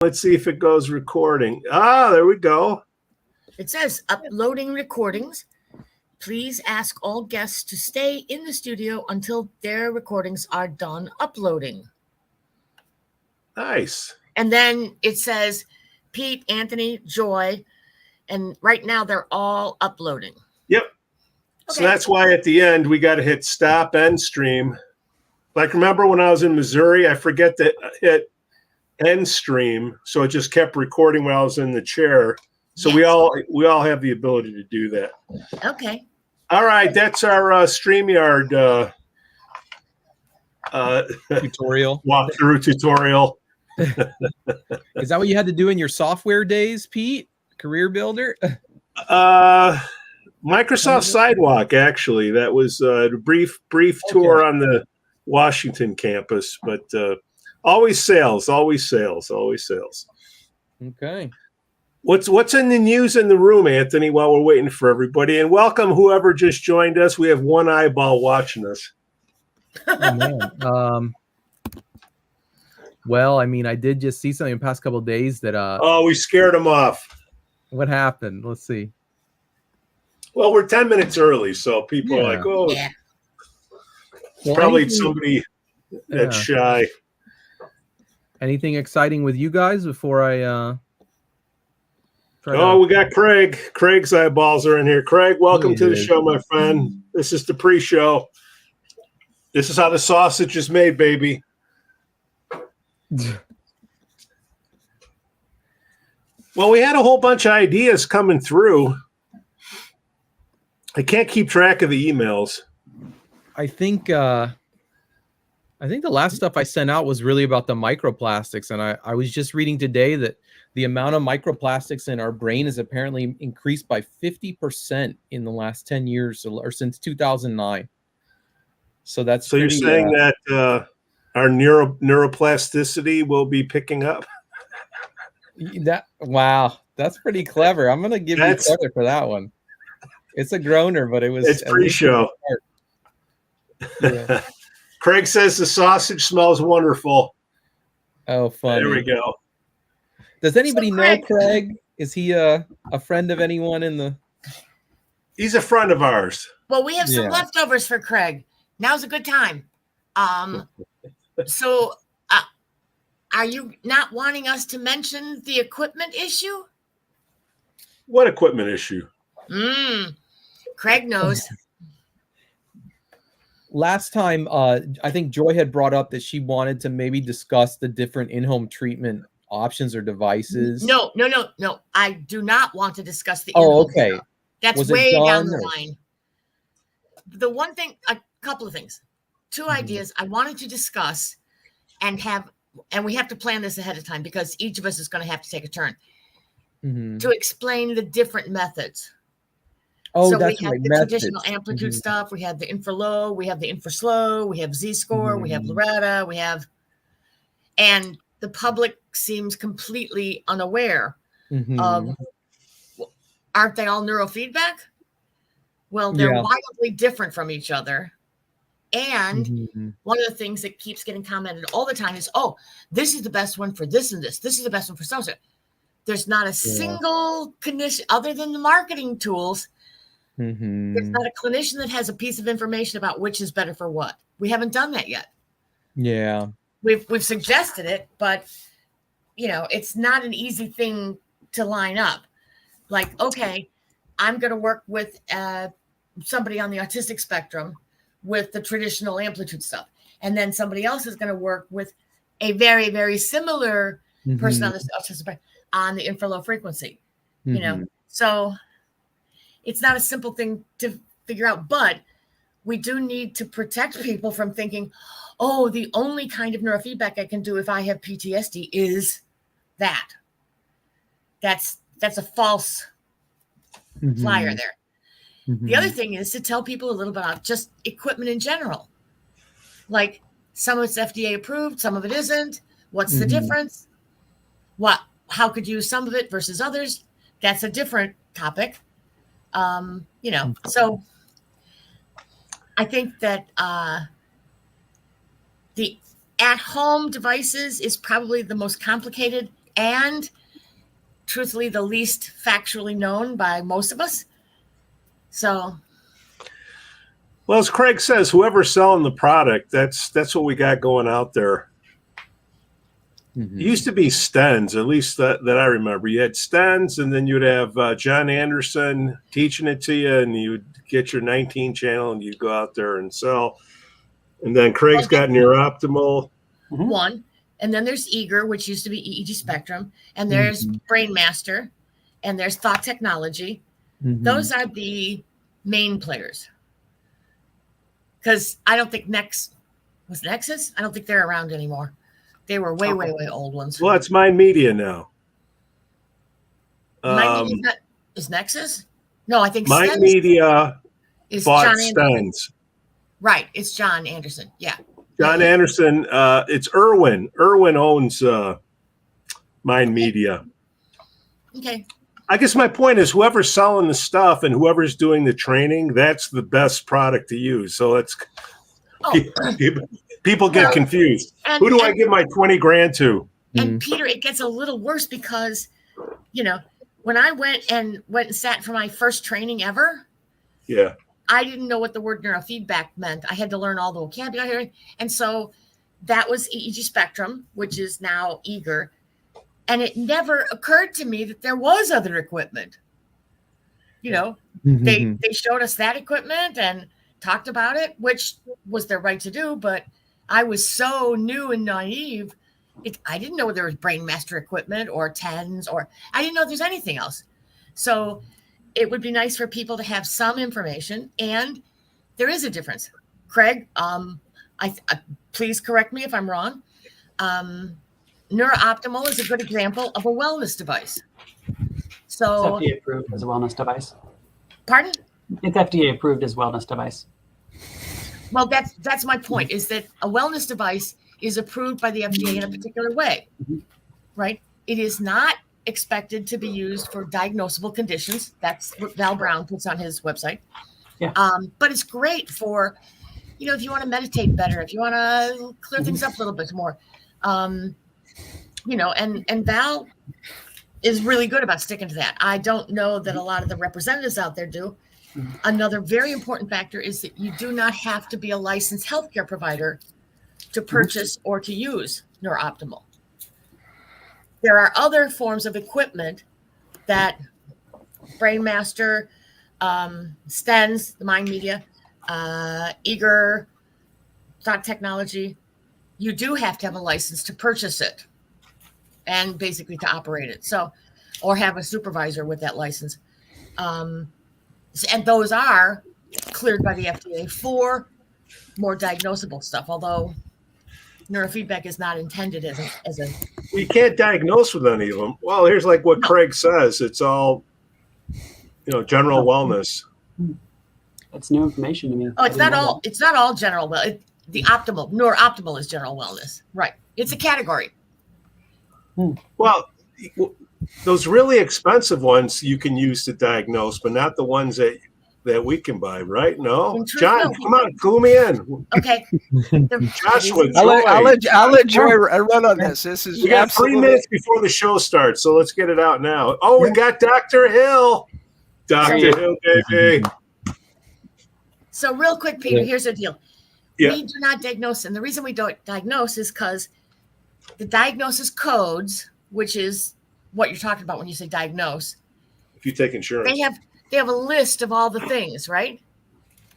Let's see if it goes recording. There we go. It says uploading recordings. Please ask all guests to stay in the studio until their recordings are done uploading. Nice. And then it says Pete, Anthony, Joy, and right now they're all uploading. Yep. Okay. So that's why at the end we got to hit stop end stream. Like, remember when I was in Missouri, I forget to hit end stream, so it just kept recording when I was in the chair. So yes. we all have the ability to do that. Okay. All right, that's our StreamYard tutorial. Walkthrough tutorial. Is that what you had to do in your software days, Pete? Career builder? Microsoft Sidewalk, actually. That was a brief tour on the Washington campus, but always sales. Okay. What's in the news in the room, Anthony, while we're waiting for everybody? And welcome whoever just joined us. We have one eyeball watching us. Oh, man. Well, I mean, I did just see something in the past couple of days that we scared him off. What happened? Let's see. Well, we're 10 minutes early, so people are like, oh, yeah. Well, probably somebody that's shy. Anything exciting with you guys before I we got Craig. Craig's eyeballs are in here. Craig, welcome to the show, my friend. This is the pre-show. This is how the sausage is made, baby. Well, we had a whole bunch of ideas coming through. I can't keep track of the emails. I think the last stuff I sent out was really about the microplastics, and I was just reading today that the amount of microplastics in our brain is apparently increased by 50% in the last 10 years or since 2009. So that's so pretty, you're saying that our neuroplasticity will be picking up? Wow, that's pretty clever. I'm gonna give you credit for that one. It's a groaner, but it's pre-show. Yeah. Craig says the sausage smells wonderful. Oh, funny. There we go. Does anybody know Craig? Is he a friend of anyone in the? He's a friend of ours. Well, we have some leftovers for Craig. Now's a good time. So are you not wanting us to mention the equipment issue? What equipment issue? Craig knows. Last time, I think Joy had brought up that she wanted to maybe discuss the different in-home treatment options or devices. No. I do not want to discuss the in-home stuff. That's way down the line. The one thing, a couple of things. Two ideas I wanted to discuss and we have to plan this ahead of time because each of us is going to have to take a turn to explain the different methods. Oh, so that's we have right. the traditional amplitude stuff. We have the infra-low. We have the infra-slow. We have Z-score. We have Loretta. And the public seems completely unaware of, aren't they all neurofeedback? Well, they're wildly different from each other. And one of the things that keeps getting commented all the time is, oh, this is the best one for this and this. This is the best one for so-and-so. There's not a single condition other than the marketing tools. There's not a clinician that has a piece of information about which is better for what. We haven't done that yet. Yeah. We've suggested it, but it's not an easy thing to line up. Like, okay, I'm going to work with somebody on the autistic spectrum with the traditional amplitude stuff. And then somebody else is going to work with a very, very similar person on the autistic spectrum on the infra-low frequency, So it's not a simple thing to figure out, but we do need to protect people from thinking, oh, the only kind of neurofeedback I can do if I have PTSD is that. That's a false flyer there. The other thing is to tell people a little bit about just equipment in general. Like some of it's FDA approved, some of it isn't. What's the difference? How could you use some of it versus others? That's a different topic. So I think that the at-home devices is probably the most complicated and truthfully the least factually known by most of us. So, well, as Craig says, whoever's selling the product, that's what we got going out there. Mhm. It used to be Stens, at least that I remember. You had Stens, and then you'd have John Anderson teaching it to you, and you'd get your 19 channel, and you'd go out there and sell. And then Craig's got NeurOptimal. one. And then there's Eager, which used to be EEG Spectrum. And there's Brainmaster. And there's Thought Technology. Mhm. Those are the main players. Because I don't think was Nexus? I don't think they're around anymore. They were way old ones. Well, it's Mind Media now. Is Nexus? No, I think Mind Stens Media is bought John Anderson. Stens. Right, it's John Anderson. Yeah. John Anderson, it's Irwin. Irwin owns Mind Media. Okay. I guess my point is whoever's selling the stuff and whoever's doing the training, that's the best product to use. So it's people get confused. Who do I give my 20 grand to? And Peter, it gets a little worse because, when I went and sat for my first training ever, Yeah. I didn't know what the word neurofeedback meant. I had to learn all the vocabulary. And so that was EEG Spectrum, which is now Eager. And it never occurred to me that there was other equipment. They showed us that equipment and talked about it, which was their right to do. But I was so new and naive. I didn't know there was Brainmaster equipment or TENS, or I didn't know there's anything else. So it would be nice for people to have some information, and there is a difference. Craig, please correct me if I'm wrong. NeurOptimal is a good example of a wellness device. So It's FDA approved as a wellness device. Pardon? It's FDA approved as wellness device. Well, that's my point, is that a wellness device is approved by the FDA in a particular way, right? It is not expected to be used for diagnosable conditions. That's what Val Brown puts on his website. Yeah. But it's great for, if you want to meditate better, if you want to clear things up a little bit more, and Val is really good about sticking to that. I don't know that a lot of the representatives out there do. Another very important factor is that you do not have to be a licensed healthcare provider to purchase or to use NeurOptimal. There are other forms of equipment that Brainmaster, Stens, the Mind Media, Eager, Thought Technology, you do have to have a license to purchase it and basically to operate it. So, or have a supervisor with that license. And those are cleared by the FDA for more diagnosable stuff, although neurofeedback is not intended as a You can't diagnose with any of them. Well, here's like what Craig says. It's all, general wellness. That's new information to me. it's not all general well. The NeurOptimal is general wellness, right? It's a category. Well, those really expensive ones you can use to diagnose, but not the ones that we can buy, right? No, John, come on, clue me in. Okay. Joshua, I'll let Joy run on this. This is we got 3 minutes before the show starts, so let's get it out now. Oh, we got Dr. Hill. Dr. Hill, baby. So real quick, Peter, here's the deal. Yeah. We do not diagnose, and the reason we don't diagnose is because the diagnosis codes, which is what you're talking about when you say diagnose. If you take insurance. They have a list of all the things, right?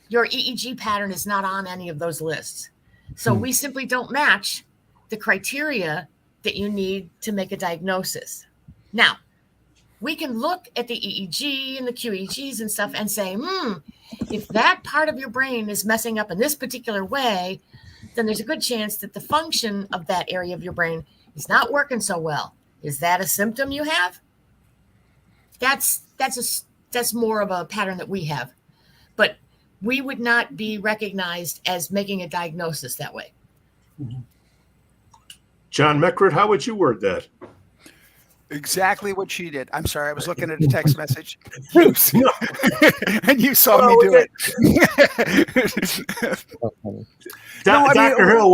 Your EEG pattern is not on any of those lists. So we simply don't match the criteria that you need to make a diagnosis. Now, we can look at the EEG and the QEEGs and stuff and say, if that part of your brain is messing up in this particular way, then there's a good chance that the function of that area of your brain is not working so well. Is that a symptom you have? That's more of a pattern that we have. But we would not be recognized as making a diagnosis that way. John Mekrut, how would you word that? Exactly what she did. I'm sorry, I was looking at a text message. And you saw me do it. Dr. Hill,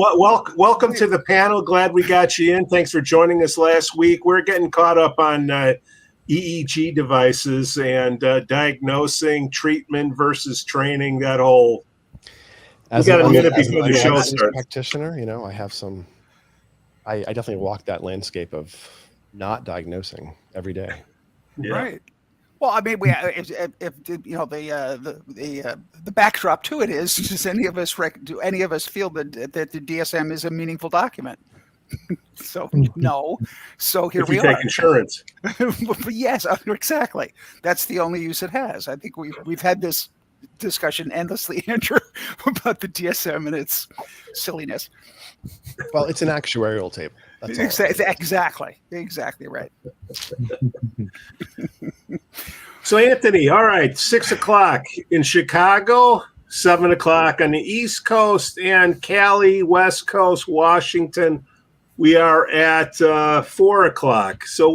welcome to the panel. Glad we got you in. Thanks for joining us last week. We're getting caught up on EEG devices and diagnosing, treatment versus training, that whole. We got a minute before the show starts. Practitioner, I have some. I definitely walk that landscape of not diagnosing every day. Yeah. Right. Well, I mean, if the backdrop to it is, do any of us feel that the DSM is a meaningful document? So no. So here we are. Take insurance. Yes, exactly. That's the only use it has. I think we've had this discussion endlessly, Andrew, about the DSM and its silliness. Well, it's an actuarial table. That's exactly right. So Anthony, all right, 6:00 in Chicago, 7:00 on the East Coast, and Cali, West Coast, Washington. We are at 4:00. So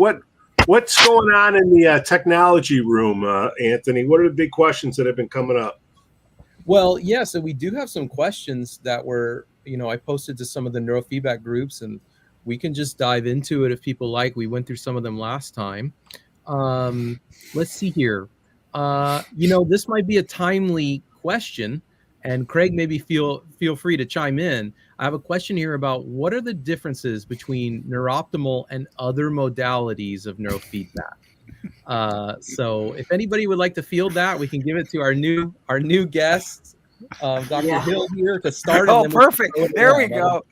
what's going on in the technology room, Anthony? What are the big questions that have been coming up? Well, yeah, so we do have some questions that were, I posted to some of the neurofeedback groups, and we can just dive into it if people like. We went through some of them last time. Let's see here. This might be a timely question, and Craig, maybe feel free to chime in. I have a question here about what are the differences between NeurOptimal and other modalities of neurofeedback. So if anybody would like to field that, we can give it to our new guest, Dr. Hill here to start. Oh, perfect. There we go.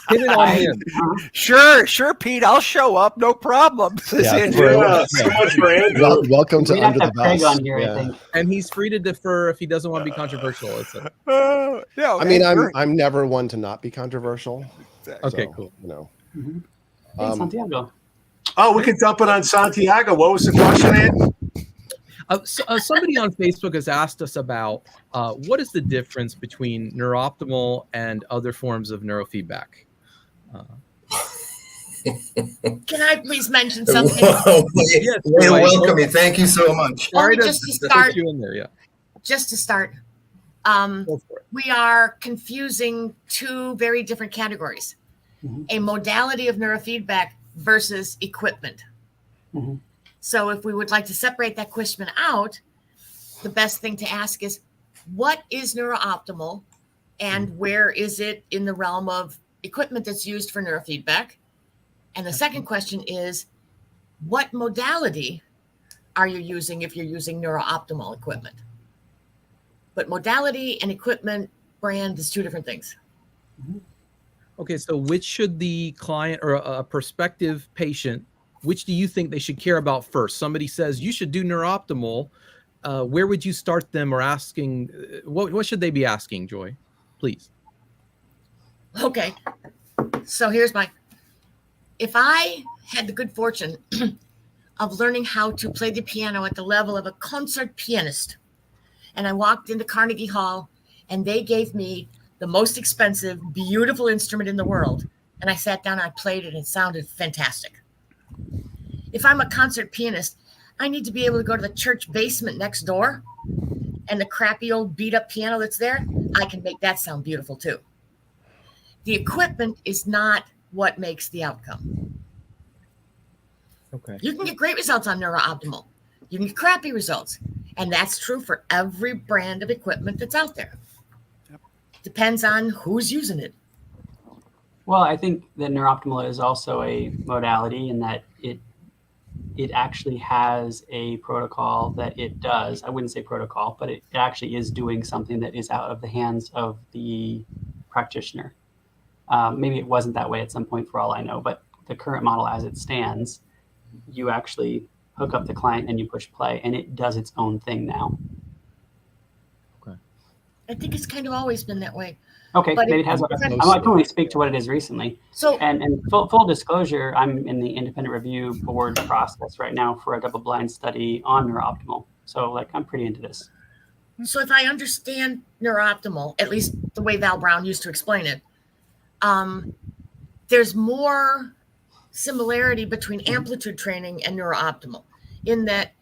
Hit it on him. Sure, Pete. I'll show up. No problem. So much for Andrew. Welcome to Under the Craig Bus. on here, I think. And he's free to defer if he doesn't want to be controversial. I mean, I'm never one to not be controversial. Okay, so, cool. Hey, Santiago. Oh, we can dump it on Santiago. What was the question, Ed? Somebody on Facebook has asked us about what is the difference between NeurOptimal and other forms of neurofeedback? Can I please mention something? Yes, welcome you. Thank you so much. Just to start. You in there, yeah. Just to start, we are confusing two very different categories: a modality of neurofeedback versus equipment. So if we would like to separate that question out, the best thing to ask is, what is NeurOptimal and where is it in the realm of equipment that's used for neurofeedback? And the second question is, what modality are you using if you're using NeurOptimal equipment? But modality and equipment brand is two different things. Okay, so which should the client or a prospective patient, which do you think they should care about first? Somebody says you should do NeurOptimal. Where would you start them or asking? What should they be asking, Joy? Please. Okay. So here's if I had the good fortune of learning how to play the piano at the level of a concert pianist, and I walked into Carnegie Hall and they gave me the most expensive, beautiful instrument in the world, and I sat down, I played it, and it sounded fantastic. If I'm a concert pianist, I need to be able to go to the church basement next door, and the crappy old beat up piano that's there, I can make that sound beautiful too. The equipment is not what makes the outcome. Okay. You can get great results on NeurOptimal. You can get crappy results. And that's true for every brand of equipment that's out there. Yep. Depends on who's using it. Well, I think that NeurOptimal is also a modality in that it actually has a protocol that it does. I wouldn't say protocol, but it actually is doing something that is out of the hands of the practitioner. Maybe it wasn't that way at some point for all I know, but the current model as it stands, you actually hook up the client and you push play and it does its own thing now. Okay. I think it's kind of always been that way. Okay, but maybe it has. I can only speak to what it is recently. So, and full disclosure, I'm in the independent review board process right now for a double-blind study on NeurOptimal. So, I'm pretty into this. So, if I understand NeurOptimal, at least the way Val Brown used to explain it, there's more similarity between amplitude training and NeurOptimal, in that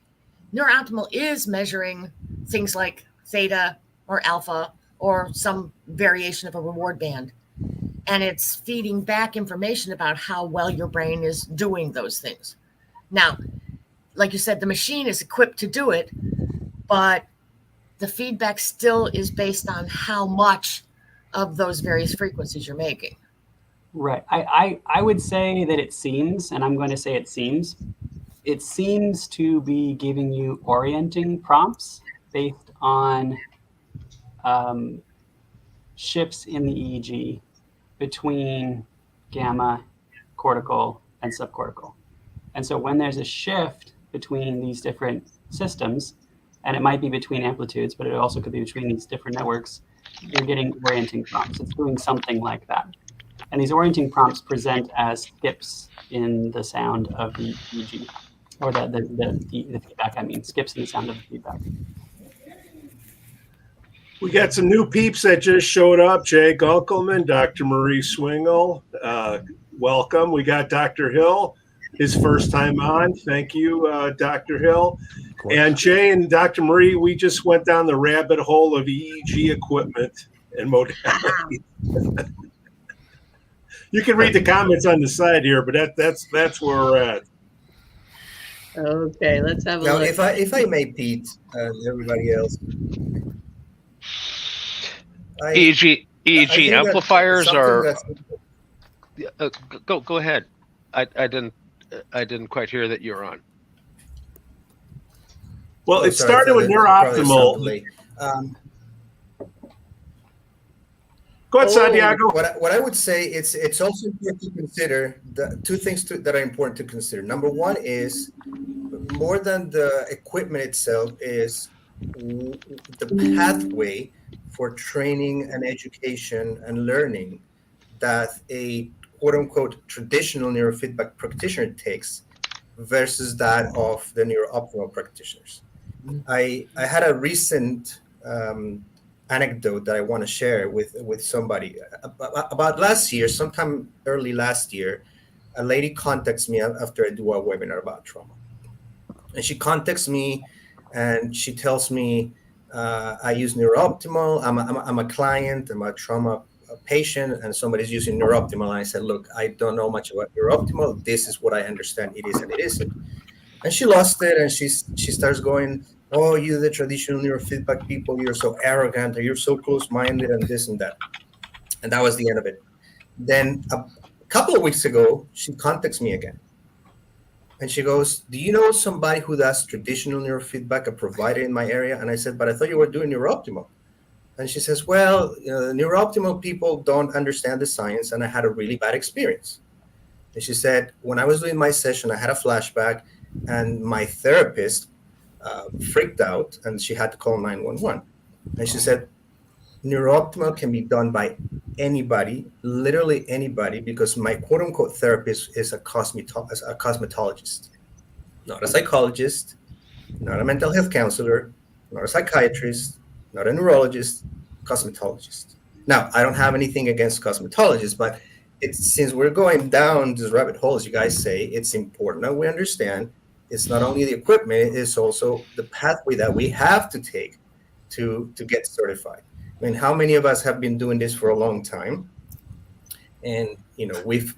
NeurOptimal is measuring things like theta or alpha or some variation of a reward band. And it's feeding back information about how well your brain is doing those things. Now, like you said, the machine is equipped to do it, but the feedback still is based on how much of those various frequencies you're making. Right. I would say that it seems, and I'm going to say it seems to be giving you orienting prompts based on shifts in the EEG between gamma, cortical, and subcortical. And so when there's a shift between these different systems, and it might be between amplitudes, but it also could be between these different networks, you're getting orienting prompts. It's doing something like that. And these orienting prompts present as skips in the sound of the EEG, or the feedback, skips in the sound of the feedback. We got some new peeps that just showed up. Jay Gunkelman, Dr. Marie Swingle. Welcome. We got Dr. Hill, his first time on. Thank you, Dr. Hill. And Jay and Dr. Marie, we just went down the rabbit hole of EEG equipment and modality. You can read the comments on the side here, but that's where we're at. Okay, let's have a Now, look. if I may, Pete, and everybody else, EEG amplifiers are. Go ahead. I didn't quite hear that you're on. Well, it started with NeurOptimal. Go ahead, Santiago. What I would say, it's also important to consider the two things that are important to consider. Number one is, more than the equipment itself, is the pathway for training and education and learning that a quote-unquote traditional neurofeedback practitioner takes versus that of the NeurOptimal practitioners. I had a recent anecdote that I want to share with somebody. About last year, sometime early last year, a lady contacts me after I do a webinar about trauma. And she contacts me and she tells me, I use NeurOptimal. I'm a client, I'm a trauma patient, and somebody's using NeurOptimal. And I said, look, I don't know much about NeurOptimal. This is what I understand it is and it isn't. And she lost it, and she starts going, oh, you the traditional neurofeedback people, you're so arrogant, or you're so close-minded, and this and that. And that was the end of it. Then a couple of weeks ago, she contacts me again. And she goes, do you know somebody who does traditional neurofeedback, a provider in my area? And I said, but I thought you were doing NeurOptimal. And she says, well, the NeurOptimal people don't understand the science, and I had a really bad experience. And she said, when I was doing my session, I had a flashback, and my therapist freaked out, and she had to call 911. And she said, NeurOptimal can be done by anybody, literally anybody, because my quote-unquote therapist is a cosmetologist, not a psychologist, not a mental health counselor, not a psychiatrist, not a neurologist, cosmetologist. Now, I don't have anything against cosmetologists, but since we're going down this rabbit hole, as you guys say, it's important that we understand it's not only the equipment, it's also the pathway that we have to take to get certified. I mean, how many of us have been doing this for a long time? And, we've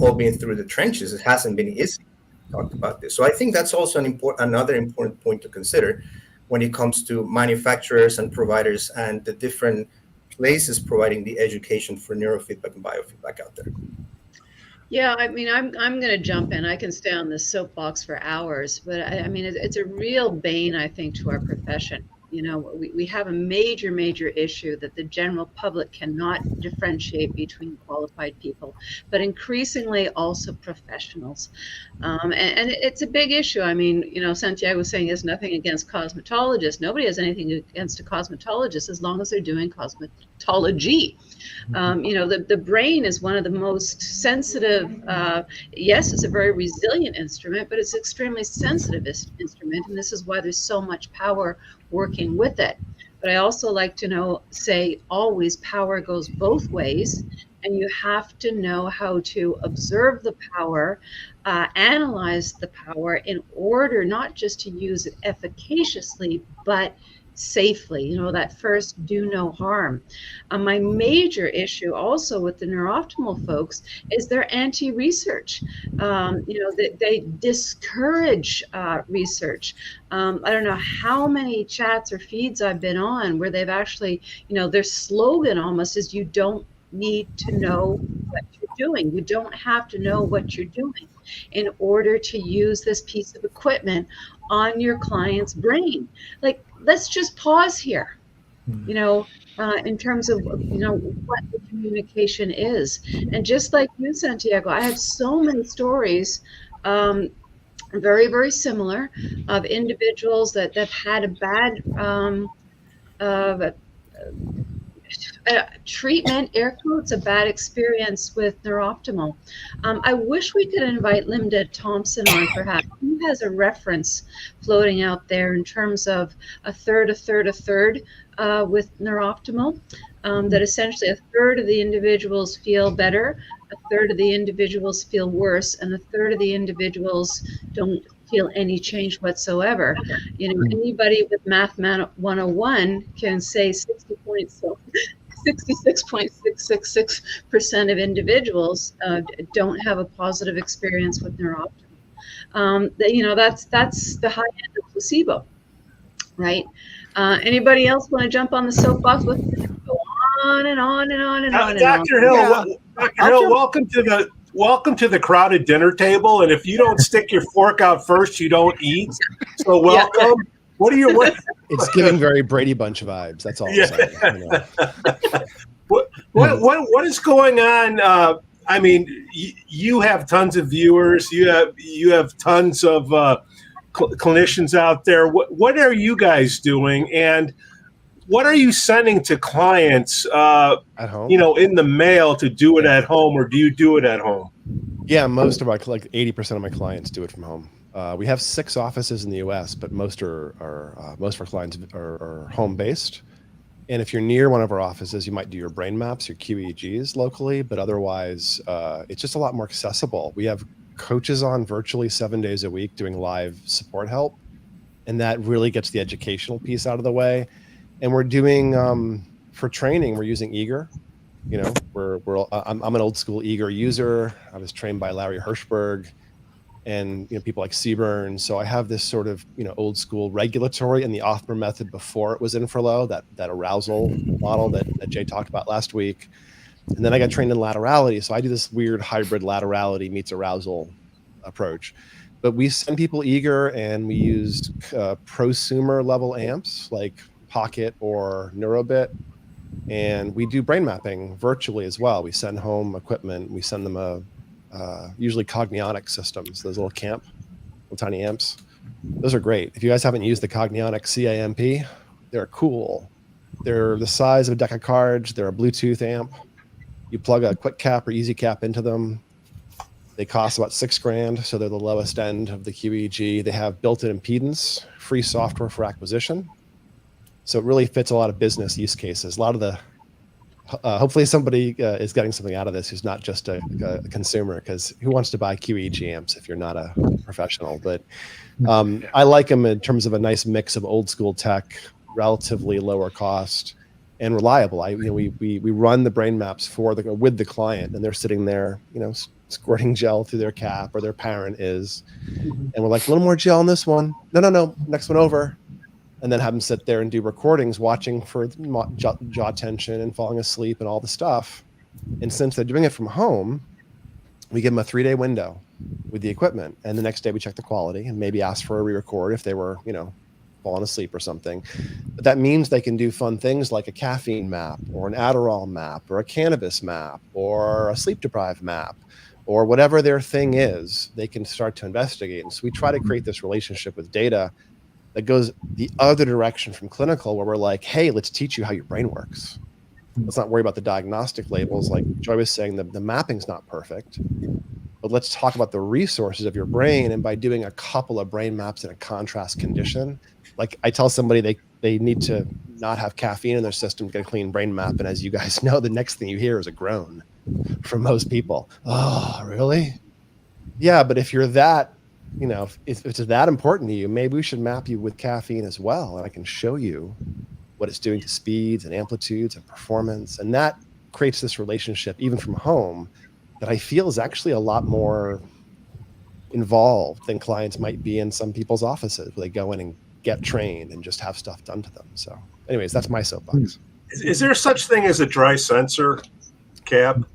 all been through the trenches. It hasn't been easy to talk about this. So I think that's also another important point to consider when it comes to manufacturers and providers and the different places providing the education for neurofeedback and biofeedback out there. Yeah, I mean, I'm going to jump in. I can stay on this soapbox for hours, but I mean, it's a real bane, I think, to our profession. We have a major issue that the general public cannot differentiate between qualified people, but increasingly also professionals. And it's a big issue. I mean, Santiago was saying there's nothing against cosmetologists. Nobody has anything against a cosmetologist as long as they're doing cosmetology. The brain is one of the most sensitive. Yes, it's a very resilient instrument, but it's an extremely sensitive instrument. And this is why there's so much power working with it. But I also like to say always power goes both ways. and you have to know how to observe the power, analyze the power in order not just to use it efficaciously, but safely. You know, that first do no harm. My major issue also with the NeurOptimal folks is they're anti-research. You know, they discourage research. I don't know how many chats or feeds I've been on where they've actually, you know, their slogan almost is, you don't need to know what you're doing. You don't have to know what you're doing in order to use this piece of equipment on your client's brain. Like, let's just pause here, you know, in terms of, you know, what the communication is. And just like you, Santiago, I have so many stories, very, very similar, of individuals that have had a bad treatment, air quotes, a bad experience with NeurOptimal. I wish we could invite Linda Thompson on, perhaps. Who has a reference floating out there in terms of a third with NeurOptimal? That essentially a third of the individuals feel better, a third of the individuals feel worse, and a third of the individuals don't feel any change whatsoever. You know, anybody with Math 101 can say 66.666% of individuals don't have a positive experience with NeurOptimal. You know, that's the high end of placebo, right? Anybody else want to jump on the soapbox? Let's go on and on and on and on. Dr. Hill, Dr. Hill, welcome to the crowded dinner table. And if you don't stick your fork out first, you don't eat. So welcome. Yeah. It's giving very Brady Bunch vibes. That's all I'm saying. You know. What is going on? I mean, you have tons of viewers. You have tons of clinicians out there. What are you guys doing? And what are you sending to clients at home? You know, in the mail to do it at home, or do you do it at home? Yeah, most of our, like 80% of my clients do it from home. We have 6 offices in the U.S., but most of our clients are home based. And if you're near one of our offices, you might do your brain maps, your QEEGs locally, but otherwise, it's just a lot more accessible. We have coaches on virtually 7 days a week doing live support help, and that really gets the educational piece out of the way. And we're doing for training, we're using Eager. You know, I'm an old school Eager user. I was trained by Larry Hirschberg and, you know, people like Seaburn. So I have this sort of, you know, old school regulatory and the Othmer method before it was Infralow, that arousal model that Jay talked about last week. And then I got trained in laterality. So I do this weird hybrid laterality meets arousal approach. But we send people Eager, and we use prosumer level amps like Pocket or Neurobit. And we do brain mapping virtually as well. We send home equipment. We send them usually Cognionic systems, those little little tiny amps. Those are great. If you guys haven't used the Cognionic CAMP, they're cool. They're the size of a deck of cards. They're a Bluetooth amp. You plug a quick cap or easy cap into them. They cost about $6,000, so they're the lowest end of the QEEG. They have built-in impedance, free software for acquisition. So it really fits a lot of business use cases. A lot of the, hopefully somebody is getting something out of this who's not just a consumer, because who wants to buy QEEG amps if you're not a professional? But I like them in terms of a nice mix of old school tech, relatively lower cost, and reliable. We run the brain maps with the client, and they're sitting there, you know, squirting gel through their cap, or their parent is, and we're like, a little more gel on this one. No, next one over. And then have them sit there and do recordings, watching for jaw tension and falling asleep and all the stuff. And since they're doing it from home, we give them a 3-day window with the equipment. And the next day we check the quality and maybe ask for a re-record if they were, you know, falling asleep or something. But that means they can do fun things like a caffeine map, or an Adderall map, or a cannabis map, or a sleep deprived map, or whatever their thing is. They can start to investigate. And so we try to create this relationship with data that goes the other direction from clinical, where we're like, hey, let's teach you how your brain works. Let's not worry about the diagnostic labels. Like Joy was saying, the mapping's not perfect, but let's talk about the resources of your brain. And by doing a couple of brain maps in a contrast condition, like I tell somebody they need to not have caffeine in their system, get a clean brain map. And as you guys know, the next thing you hear is a groan from most people. Oh, really? Yeah, but if you're that, if it's that important to you, maybe we should map you with caffeine as well. And I can show you what it's doing to speeds and amplitudes and performance. And that creates this relationship, even from home, that I feel is actually a lot more involved than clients might be in some people's offices, where they go in and get trained and just have stuff done to them. So anyways, that's my soapbox. Is there such thing as a dry sensor, Cab?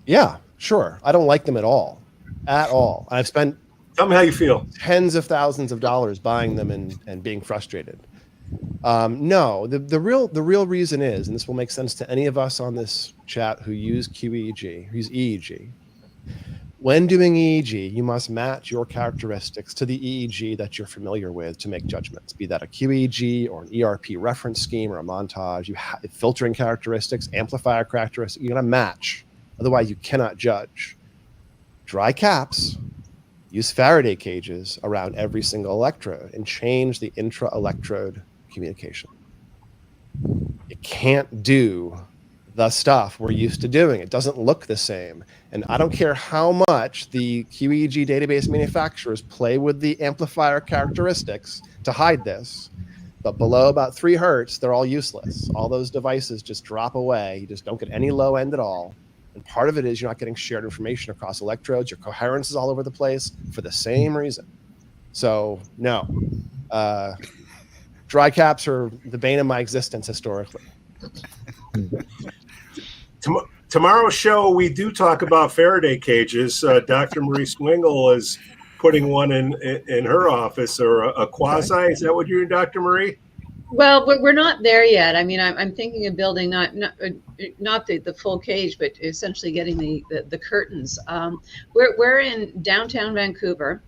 Yeah, sure. I don't like them at all. I've spent Tell me how you feel. tens of thousands of dollars buying them and being frustrated. No, the real reason is, and this will make sense to any of us on this chat who use QEEG, who use EEG. When doing EEG, you must match your characteristics to the EEG that you're familiar with to make judgments, be that a QEEG or an ERP reference scheme or a montage. You have filtering characteristics, amplifier characteristics. You're going to match. Otherwise, you cannot judge. Dry caps, use Faraday cages around every single electrode and change the intra-electrode communication. You can't do the stuff we're used to doing. It doesn't look the same. And I don't care how much the QEEG database manufacturers play with the amplifier characteristics to hide this, but below about 3 hertz, they're all useless. All those devices just drop away. You just don't get any low end at all. And part of it is you're not getting shared information across electrodes. Your coherence is all over the place for the same reason. So no, dry caps are the bane of my existence historically. Tomorrow's show, we do talk about Faraday cages. Dr. Marie Swingle is putting one in her office, or a quasi. Is that what you're doing, Dr. Marie? Well, we're not there yet. I mean, I'm thinking of building not the full cage, but essentially getting the curtains. We're in downtown Vancouver.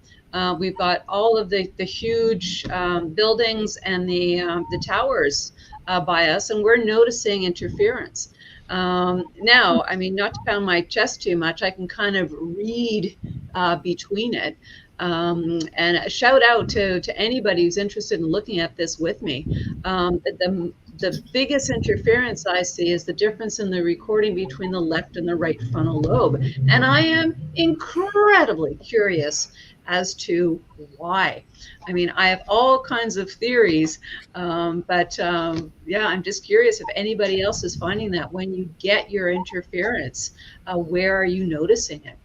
We've got all of the huge buildings and the towers by us, and we're noticing interference. Now, I mean, not to pound my chest too much, I can kind of read between it. And a shout out to anybody who's interested in looking at this with me. The biggest interference I see is the difference in the recording between the left and the right frontal lobe. And I am incredibly curious as to why. I mean, I have all kinds of theories, but yeah, I'm just curious if anybody else is finding that when you get your interference, where are you noticing it?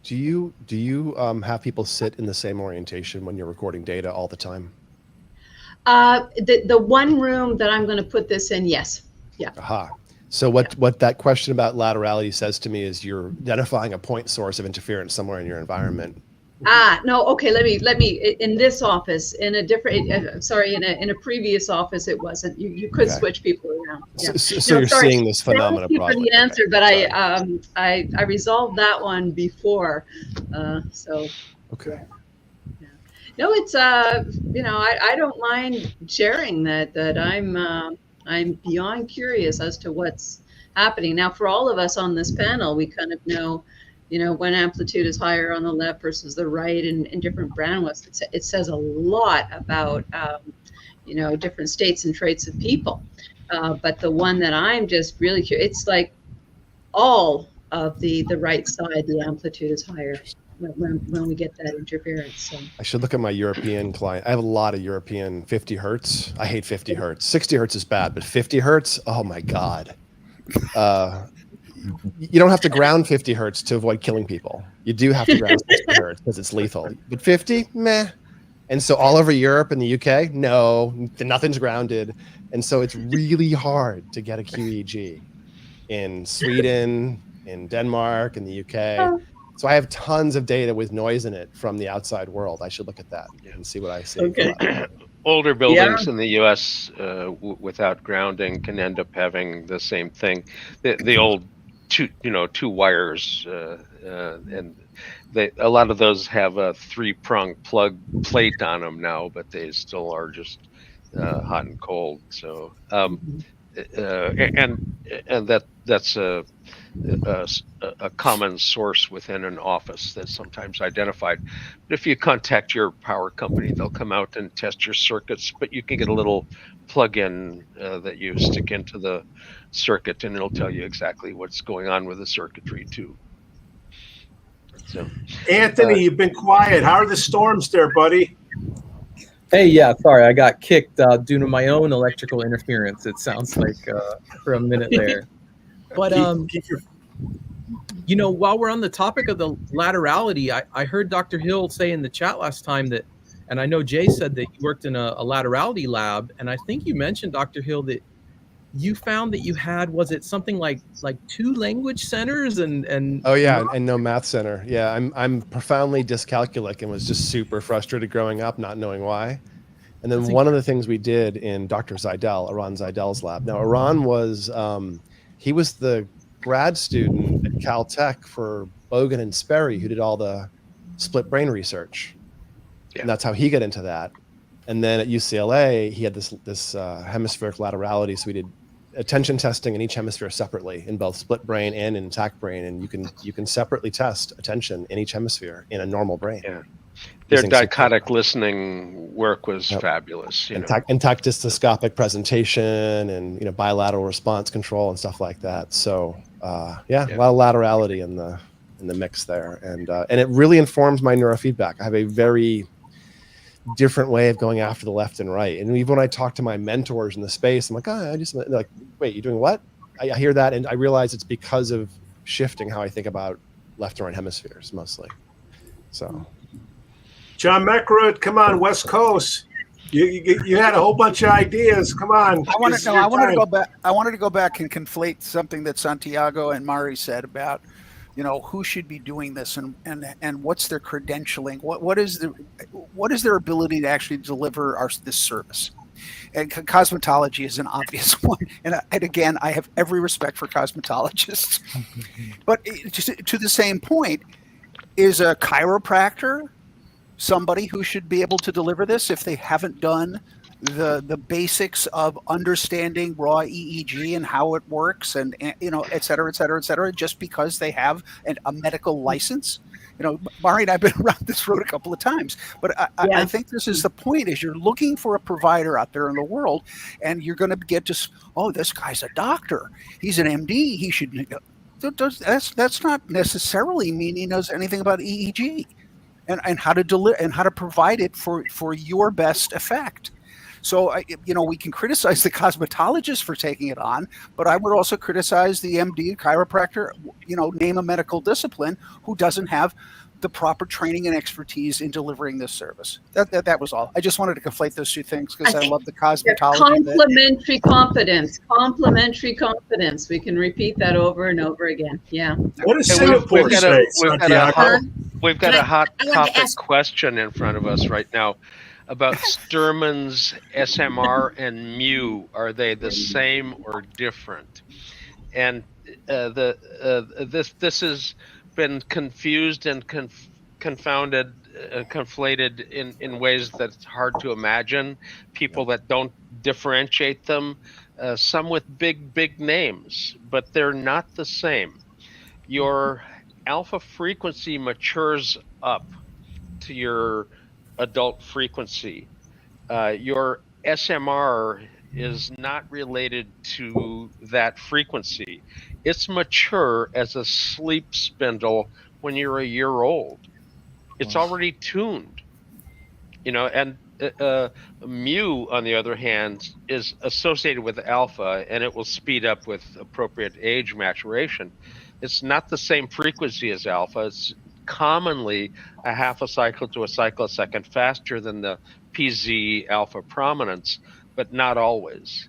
Do you have people sit in the same orientation when you're recording data all the time? The one room that I'm going to put this in, yes. Yeah. Aha. So what that question about laterality says to me is you're identifying a point source of interference somewhere in your environment. No, okay, let me in this office, in a different in a previous office it wasn't. You could switch people around. Yeah. So you're seeing this phenomenon. Thank you for the answer, but I resolved that one before. So okay. Yeah. No, it's I don't mind sharing that I'm beyond curious as to what's happening. Now, for all of us on this panel, we kind of know, when amplitude is higher on the left versus the right in different bandwidths. It says a lot about, different states and traits of people. But the one that I'm just really curious, it's like all of the right side, the amplitude is higher when we get that interference. So I should look at my European client. I have a lot of European 50 hertz. I hate 50 hertz. 60 hertz is bad, but 50 hertz, oh my God. You don't have to ground 50 hertz to avoid killing people. You do have to ground 60 hertz because it's lethal. But 50, meh. And so all over Europe and the UK, no, nothing's grounded. And so it's really hard to get a QEEG in Sweden, in Denmark, in the UK. So I have tons of data with noise in it from the outside world. I should look at that and see what I see. Okay. Older buildings in the U.S. Without grounding can end up having the same thing. The old two wires, and a lot of those have a 3-prong plug plate on them now, but they still are just hot and cold. So that's a common source within an office that's sometimes identified. But if you contact your power company, they'll come out and test your circuits, but you can get a little plug-in that you stick into the circuit, and it'll tell you exactly what's going on with the circuitry too. So, Anthony, you've been quiet. How are the storms there, buddy? Hey, yeah, sorry, I got kicked due to my own electrical interference. It sounds like for a minute there. But you know, while we're on the topic of the laterality, I heard Dr. Hill say in the chat last time that, and I know Jay said that you worked in a laterality lab, and I think you mentioned, Dr. Hill, that you found that you had, was it something like 2 language centers and Oh yeah, and no math center. Yeah, I'm profoundly dyscalculic and was just super frustrated growing up, not knowing why. And then one of the things we did in Dr. Zeidel, Eran Zeidel's lab. Now Eran was he was the grad student at Caltech for Bogan and Sperry, who did all the split brain research, and that's how he got into that. And then at UCLA, he had this hemispheric laterality, so we did attention testing in each hemisphere separately in both split brain and in intact brain, and you can separately test attention in each hemisphere in a normal brain. Yeah, their dichotic listening work was fabulous. Intact dystoscopic presentation and bilateral response control and stuff like that. So a lot of laterality in the mix there, and it really informs my neurofeedback. I have a very different way of going after the left and right. And even when I talk to my mentors in the space, I'm like, they're like, wait, you're doing what? I hear that, and I realize it's because of shifting how I think about left and right hemispheres mostly. So, John Mekrut, come on, West Coast. You had a whole bunch of ideas. Come on. I wanted to go back. I wanted to go back and conflate something that Santiago and Mari said about, who should be doing this and what's their credentialing? What is their ability to actually deliver this service? And cosmetology is an obvious one. And again, I have every respect for cosmetologists. But to the same point, is a chiropractor somebody who should be able to deliver this if they haven't done the basics of understanding raw EEG and how it works and et cetera, et cetera, et cetera, just because they have a medical license? Mari and I've been around this road a couple of times, but I think this is the point: is you're looking for a provider out there in the world, and you're going to get to, this guy's a doctor, he's an MD, he should. That's not necessarily mean he knows anything about EEG and how to deliver and how to provide it for your best effect. So, we can criticize the cosmetologist for taking it on, but I would also criticize the MD chiropractor, name a medical discipline, who doesn't have the proper training and expertise in delivering this service. That was all. I just wanted to conflate those two things because I love the cosmetology. Complementary competence. We can repeat that over and over again. Yeah. What is Singapore say, Santiago? We've got a hot topic question in front of us right now about Sterman's SMR and mu. Are they the same or different? And this has been confused and confounded, conflated in ways that's hard to imagine. People that don't differentiate them, some with big names, but they're not the same. Your alpha frequency matures up to your adult frequency. Your SMR is not related to that frequency. It's mature as a sleep spindle when you're a year old. It's already tuned, and mu, on the other hand, is associated with alpha, and it will speed up with appropriate age maturation. It's not the same frequency as alpha. It's commonly a half a cycle to a cycle a second faster than the PZ alpha prominence, but not always.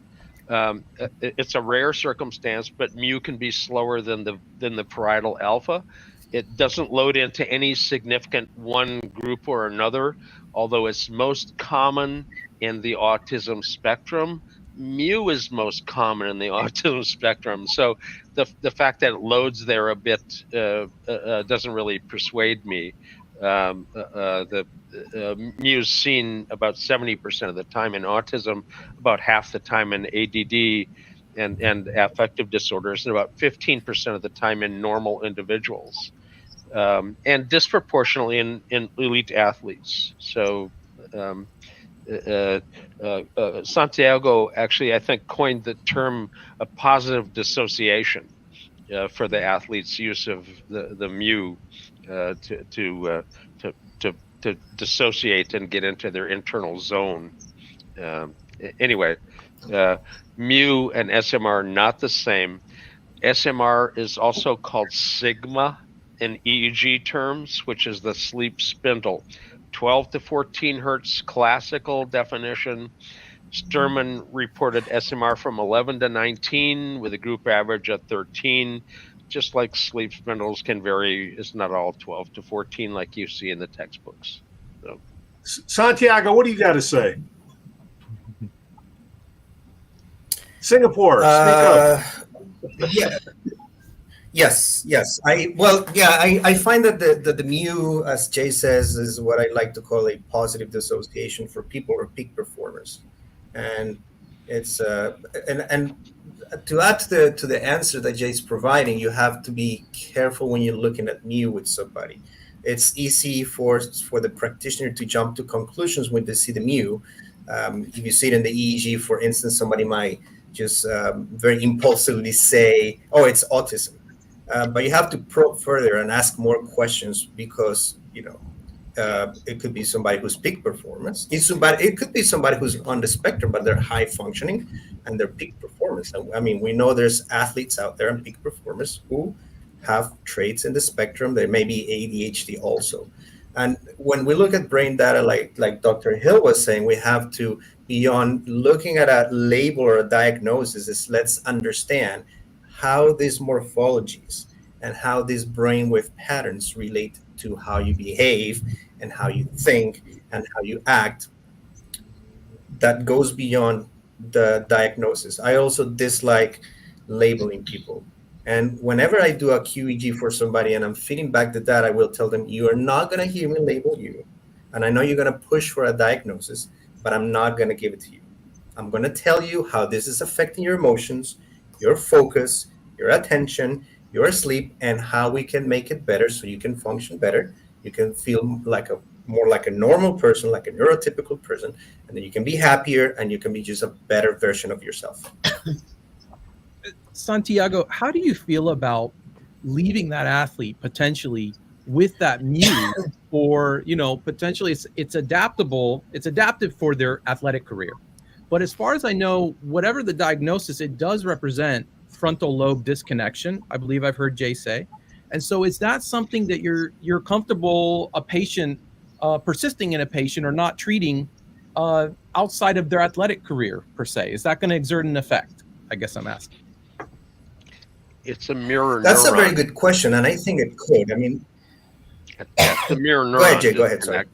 It's a rare circumstance, but mu can be slower than the parietal alpha. It doesn't load into any significant one group or another, although it's most common in the autism spectrum. Mu is most common in the autism spectrum. So the fact that it loads there a bit doesn't really persuade me. The mu is seen about 70% of the time in autism, about half the time in ADD, and affective disorders, and about 15% of the time in normal individuals, and disproportionately in elite athletes. So Santiago actually, I think, coined the term a positive dissociation for the athlete's use of the mu to dissociate and get into their internal zone. Anyway, mu and SMR are not the same. SMR is also called sigma in EEG terms, which is the sleep spindle. 12 to 14 hertz, classical definition. Sturman reported SMR from 11 to 19 with a group average at 13. Just like sleep spindles can vary, it's not all 12 to 14 like you see in the textbooks. So. Santiago, what do you got to say? Singapore, speak up. Yeah. Yes. I find that the mu, as Jay says, is what I like to call a positive dissociation for people who are peak performers, and it's and to add to the answer that Jay's providing, you have to be careful when you're looking at mu with somebody. It's easy for the practitioner to jump to conclusions when they see the mu. If you see it in the EEG, for instance, somebody might just very impulsively say, "Oh, it's autism," but you have to probe further and ask more questions because it could be somebody who's peak performance. It could be somebody who's on the spectrum, but they're high functioning and they're peak performance. I mean, we know there's athletes out there and peak performers who have traits in the spectrum. There may be ADHD also. And when we look at brain data, like Dr. Hill was saying, we have to, beyond looking at a label or a diagnosis, is let's understand how these morphologies and how these brainwave patterns relate to how you behave and how you think and how you act. That goes beyond the diagnosis. I also dislike labeling people. And whenever I do a QEEG for somebody and I'm feeding back the data, I will tell them, you are not going to hear me label you. And I know you're going to push for a diagnosis, but I'm not going to give it to you. I'm going to tell you how this is affecting your emotions, your focus, your attention, your sleep, and how we can make it better so you can function better. You can feel more like a normal person, like a neurotypical person, and then you can be happier and you can be just a better version of yourself. Santiago, how do you feel about leaving that athlete potentially with that mu for, potentially it's adaptable, it's adaptive for their athletic career. But as far as I know, whatever the diagnosis, it does represent frontal lobe disconnection, I believe I've heard Jay say. And so is that something that you're comfortable a patient persisting in a patient or not treating outside of their athletic career per se? Is that going to exert an effect? I guess I'm asking. It's a mirror neuron. That's a very good question, and I think it could. I mean, the mirror neuron. Go ahead, Jay. Go ahead. Sorry.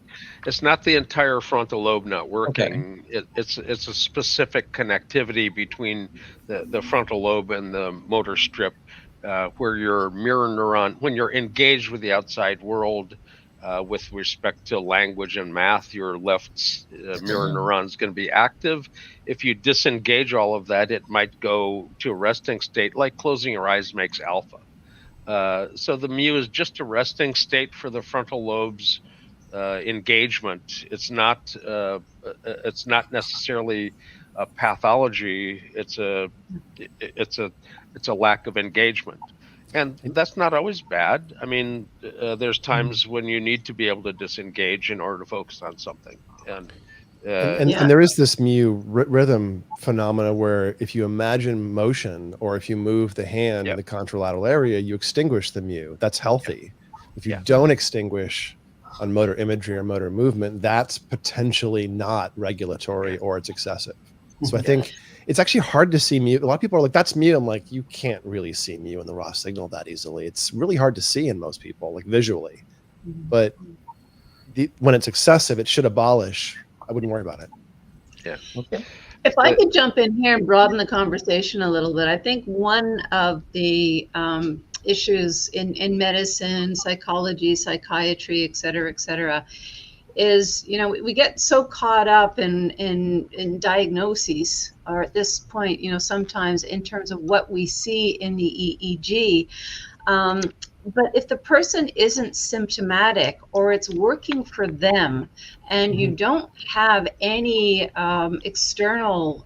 It's not the entire frontal lobe not working. Okay. It's a specific connectivity between the frontal lobe and the motor strip, where your mirror neuron, when you're engaged with the outside world, with respect to language and math, your left mirror neuron is going to be active. If you disengage all of that, it might go to a resting state, like closing your eyes makes alpha. So the mu is just a resting state for the frontal lobe's engagement. It's not necessarily a pathology. It's a lack of engagement. And that's not always bad. I mean, there's times when you need to be able to disengage in order to focus on something. And there is this mu rhythm phenomena where if you imagine motion or if you move the hand in the contralateral area, you extinguish the mu. That's healthy. If you don't extinguish on motor imagery or motor movement, that's potentially not regulatory or it's excessive. So I think it's actually hard to see mu. A lot of people are like, that's mu. I'm like, you can't really see mu in the raw signal that easily. It's really hard to see in most people, like visually. But when it's excessive, it should abolish. I wouldn't worry about it. Yeah. Okay. If I could jump in here and broaden the conversation a little bit, I think one of the issues in medicine, psychology, psychiatry, et cetera, is, you know, we get so caught up in diagnoses, or at this point, you know, sometimes in terms of what we see in the EEG. But if the person isn't symptomatic, or it's working for them, and you don't have any external,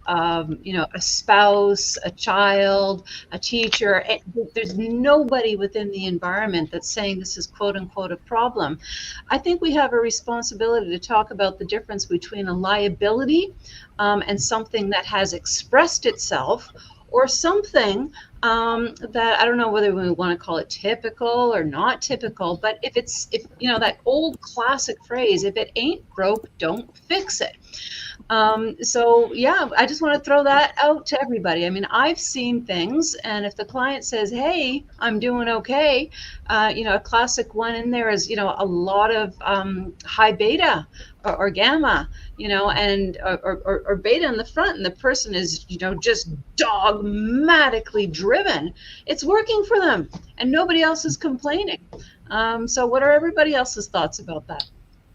you know, a spouse, a child, a teacher, there's nobody within the environment that's saying this is quote unquote a problem, I think we have a responsibility to talk about the difference between a liability and something that has expressed itself, or something that I don't know whether we want to call it typical or not typical, but if you know, that old classic phrase, if it ain't broke, don't fix it. So yeah, I just want to throw that out to everybody. I mean, I've seen things, and if the client says, hey, I'm doing okay, you know, a classic one in there is, you know, a lot of high beta or gamma, you know, and or beta in the front, and the person is, you know, just dogmatically driven. It's working for them, and nobody else is complaining. So what are everybody else's thoughts about that?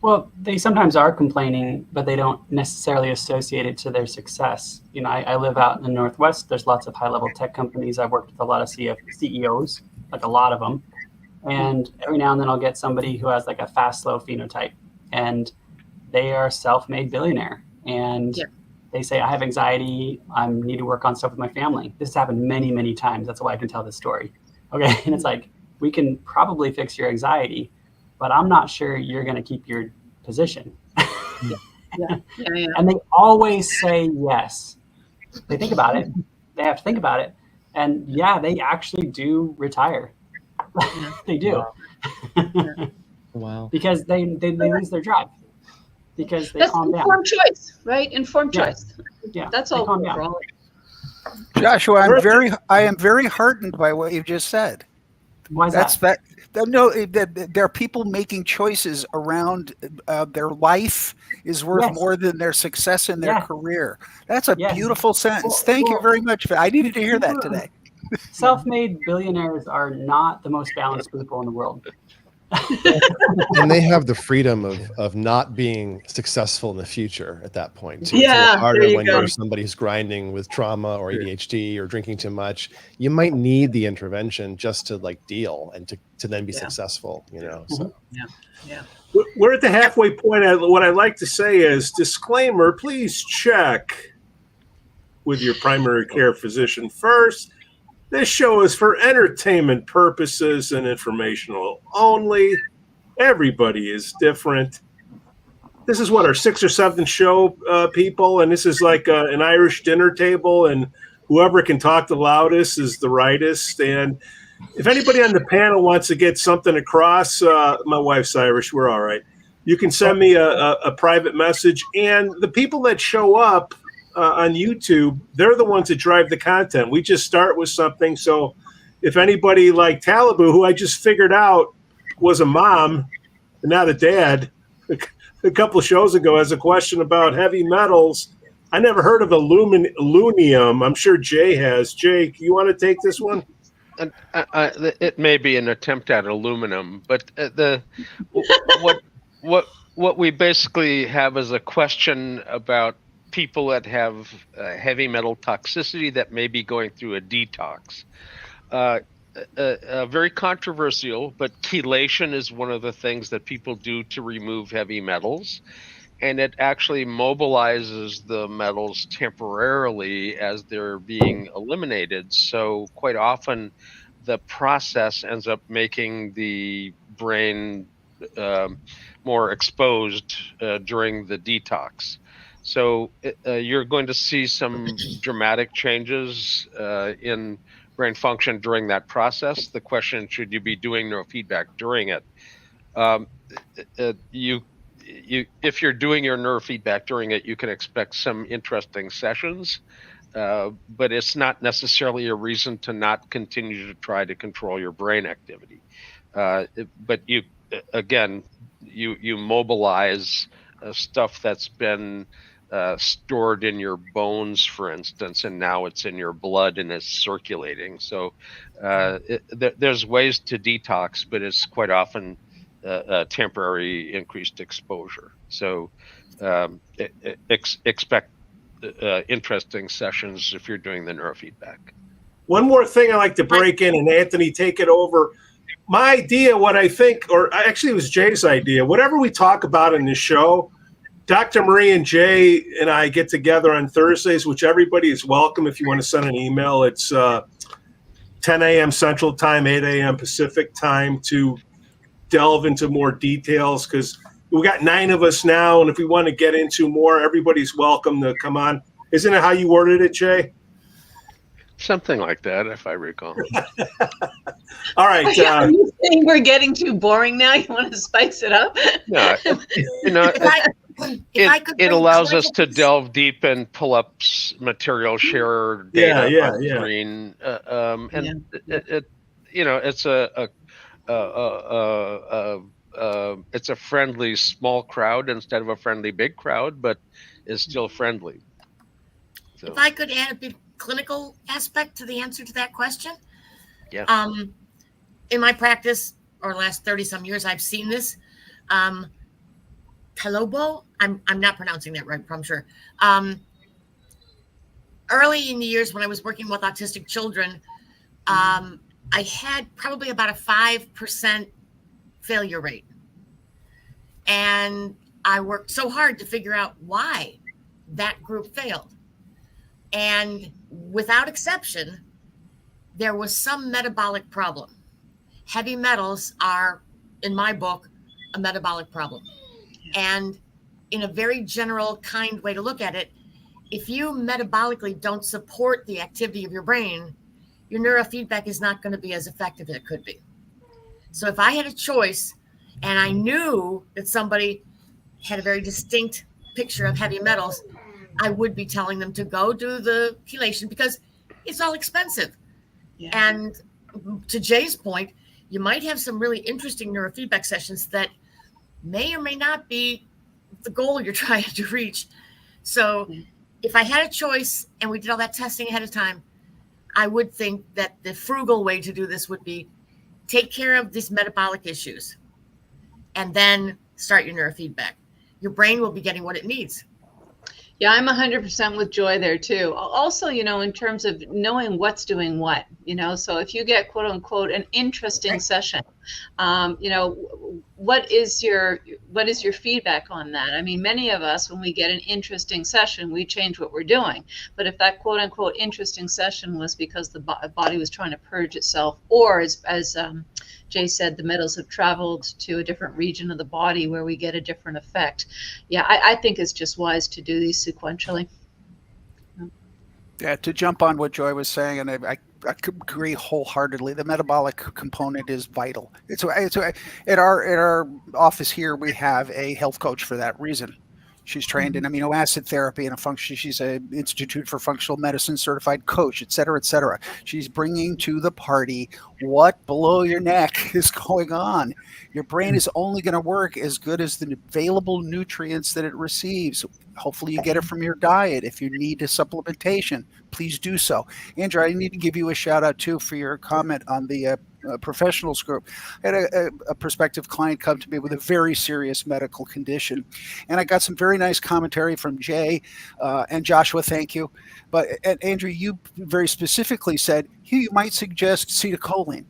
Well, they sometimes are complaining, but they don't necessarily associate it to their success. You know, I live out in the Northwest. There's lots of high-level tech companies. I've worked with a lot of CEOs, like a lot of them. And every now and then I'll get somebody who has like a fast, slow phenotype, and they are self-made billionaire. And they say, I have anxiety. I need to work on stuff with my family. This has happened many, many times. That's why I can tell this story. Okay. And it's like, we can probably fix your anxiety, but I'm not sure you're going to keep your position. And they always say yes. They think about it. They have to think about it. And yeah, they actually do retire. They do. Wow. Because they lose their drive. Because they That's calm down. informed choice, right? Informed choice. Yeah. That's all. Calm down. Joshua, I am very heartened by what you just said. Why is that? No, there are people making choices around their life is worth more than their success in their career. That's a beautiful sentence. Thank you very much. I needed to hear that today. Self-made billionaires are not the most balanced people in the world. And they have the freedom of not being successful in the future at that point. Too. Yeah, it's harder there you when go. you're somebody who's grinding with trauma or ADHD or drinking too much. You might need the intervention just to like deal and to then be successful, you know. So We're at the halfway point. What I like to say is, disclaimer, please check with your primary care physician first. This show is for entertainment purposes and informational only. Everybody is different. This is what, our 6th or 7th show, people, and this is like an Irish dinner table, and whoever can talk the loudest is the rightest. And if anybody on the panel wants to get something across, my wife's Irish, we're all right. You can send me a private message, and the people that show up on YouTube, they're the ones that drive the content. We just start with something. So if anybody like Talibu, who I just figured out was a mom and not a dad, a couple of shows ago, has a question about heavy metals. I never heard of aluminium. I'm sure Jay has. Jake, you want to take this one? It may be an attempt at aluminum, but what we basically have is a question about people that have heavy metal toxicity that may be going through a detox. Very controversial, but chelation is one of the things that people do to remove heavy metals. And it actually mobilizes the metals temporarily as they're being eliminated. So quite often the process ends up making the brain more exposed during the detox. So you're going to see some dramatic changes in brain function during that process. The question, should you be doing neurofeedback during it? If you're doing your neurofeedback during it, you can expect some interesting sessions, but it's not necessarily a reason to not continue to try to control your brain activity. But you mobilize stuff that's been stored in your bones, for instance, and now it's in your blood and it's circulating. So there's ways to detox, but it's quite often temporary increased exposure. So expect interesting sessions if you're doing the neurofeedback. One more thing I like to break in, and Anthony, take it over. My idea, what I think, or actually it was Jay's idea, whatever we talk about in this show, Dr. Marie and Jay and I get together on Thursdays, which everybody is welcome if you want to send an email. It's 10 a.m. Central Time, 8 a.m. Pacific Time to delve into more details, because we got 9 of us now, and if we want to get into more, everybody's welcome to come on. Isn't it how you worded it, Jay? Something like that, if I recall. All right. Are you saying we're getting too boring now? You want to spice it up? No, it allows us to delve deep and pull up material, share data on screen, and it's a friendly small crowd instead of a friendly big crowd, but is still friendly. So. If I could add a big clinical aspect to the answer to that question. Yeah. In my practice, or last 30 some years, I've seen this. Talobo, I'm not pronouncing that right, I'm sure. Early in the years when I was working with autistic children, I had probably about a 5% failure rate. And I worked so hard to figure out why that group failed. And without exception, there was some metabolic problem. Heavy metals are, in my book, a metabolic problem. And in a very general, kind way to look at it, if you metabolically don't support the activity of your brain, your neurofeedback is not going to be as effective as it could be. So if I had a choice and I knew that somebody had a very distinct picture of heavy metals, I would be telling them to go do the chelation, because it's all expensive. Yeah. And to Jay's point, you might have some really interesting neurofeedback sessions that may or may not be the goal you're trying to reach. So if I had a choice and we did all that testing ahead of time, I would think that the frugal way to do this would be take care of these metabolic issues and then start your neurofeedback. Your brain will be getting what it needs. Yeah, I'm 100% with Joy there too. Also, in terms of knowing what's doing what, so if you get quote unquote an interesting session, what is your feedback on that? I mean, many of us, when we get an interesting session, we change what we're doing. But if that quote unquote interesting session was because the body was trying to purge itself, or as Jay said, the metals have traveled to a different region of the body where we get a different effect. Yeah, I think it's just wise to do these sequentially. Yeah, to jump on what Joy was saying, and I agree wholeheartedly. The metabolic component is vital. It's at our office here, we have a health coach for that reason. She's trained in amino acid therapy and she's a Institute for Functional Medicine certified coach, et cetera, et cetera. She's bringing to the party what below your neck is going on. Your brain is only going to work as good as the available nutrients that it receives. Hopefully you get it from your diet. If you need a supplementation, please do so. Andrew, I need to give you a shout out too for your comment on the professionals group. I had a prospective client come to me with a very serious medical condition, and I got some very nice commentary from Jay and Joshua. Thank you. But Andrew, you very specifically said you might suggest acetylcholine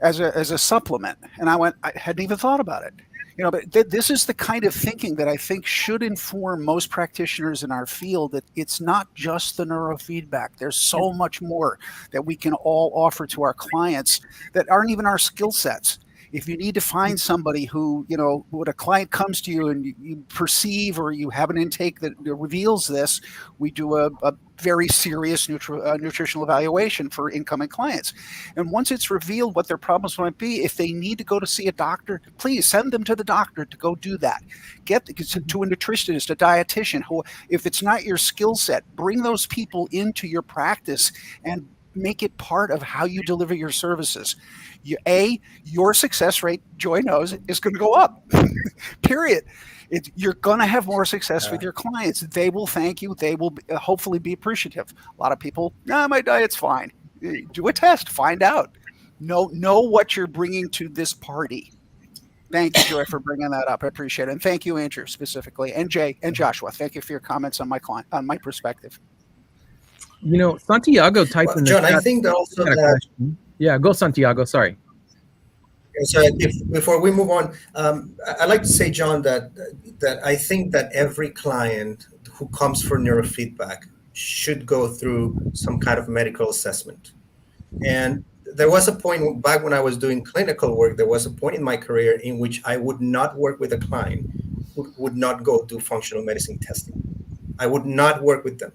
as a supplement, and I hadn't even thought about it. But this is the kind of thinking that I think should inform most practitioners in our field, that it's not just the neurofeedback. There's so much more that we can all offer to our clients that aren't even our skill sets. If you need to find somebody who, when a client comes to you and you perceive or you have an intake that reveals this, we do a very serious nutritional evaluation for incoming clients. And once it's revealed what their problems might be, if they need to go to see a doctor, please send them to the doctor to go do that. Get to a nutritionist, a dietitian, who, if it's not your skill set, bring those people into your practice and make it part of how you deliver your services. Your success rate, Joy knows, is going to go up. Period. You're going to have more success with your clients. They will thank you. They will hopefully be appreciative. A lot of people, my diet's fine. Do a test. Find out. Know what you're bringing to this party. Thank you, Joy, for bringing that up. I appreciate it. And thank you, Andrew, specifically, and Jay and Joshua. Thank you for your comments on my perspective. You know, Santiago typed in the John, chat. I think that also that, Question. Yeah, go Santiago. Sorry. so before we move on, I'd like to say, John, that I think that every client who comes for neurofeedback should go through some kind of medical assessment. And there was a point back when I was doing clinical work, there was a point in my career in which I would not work with a client who would not go do functional medicine testing. I would not work with them.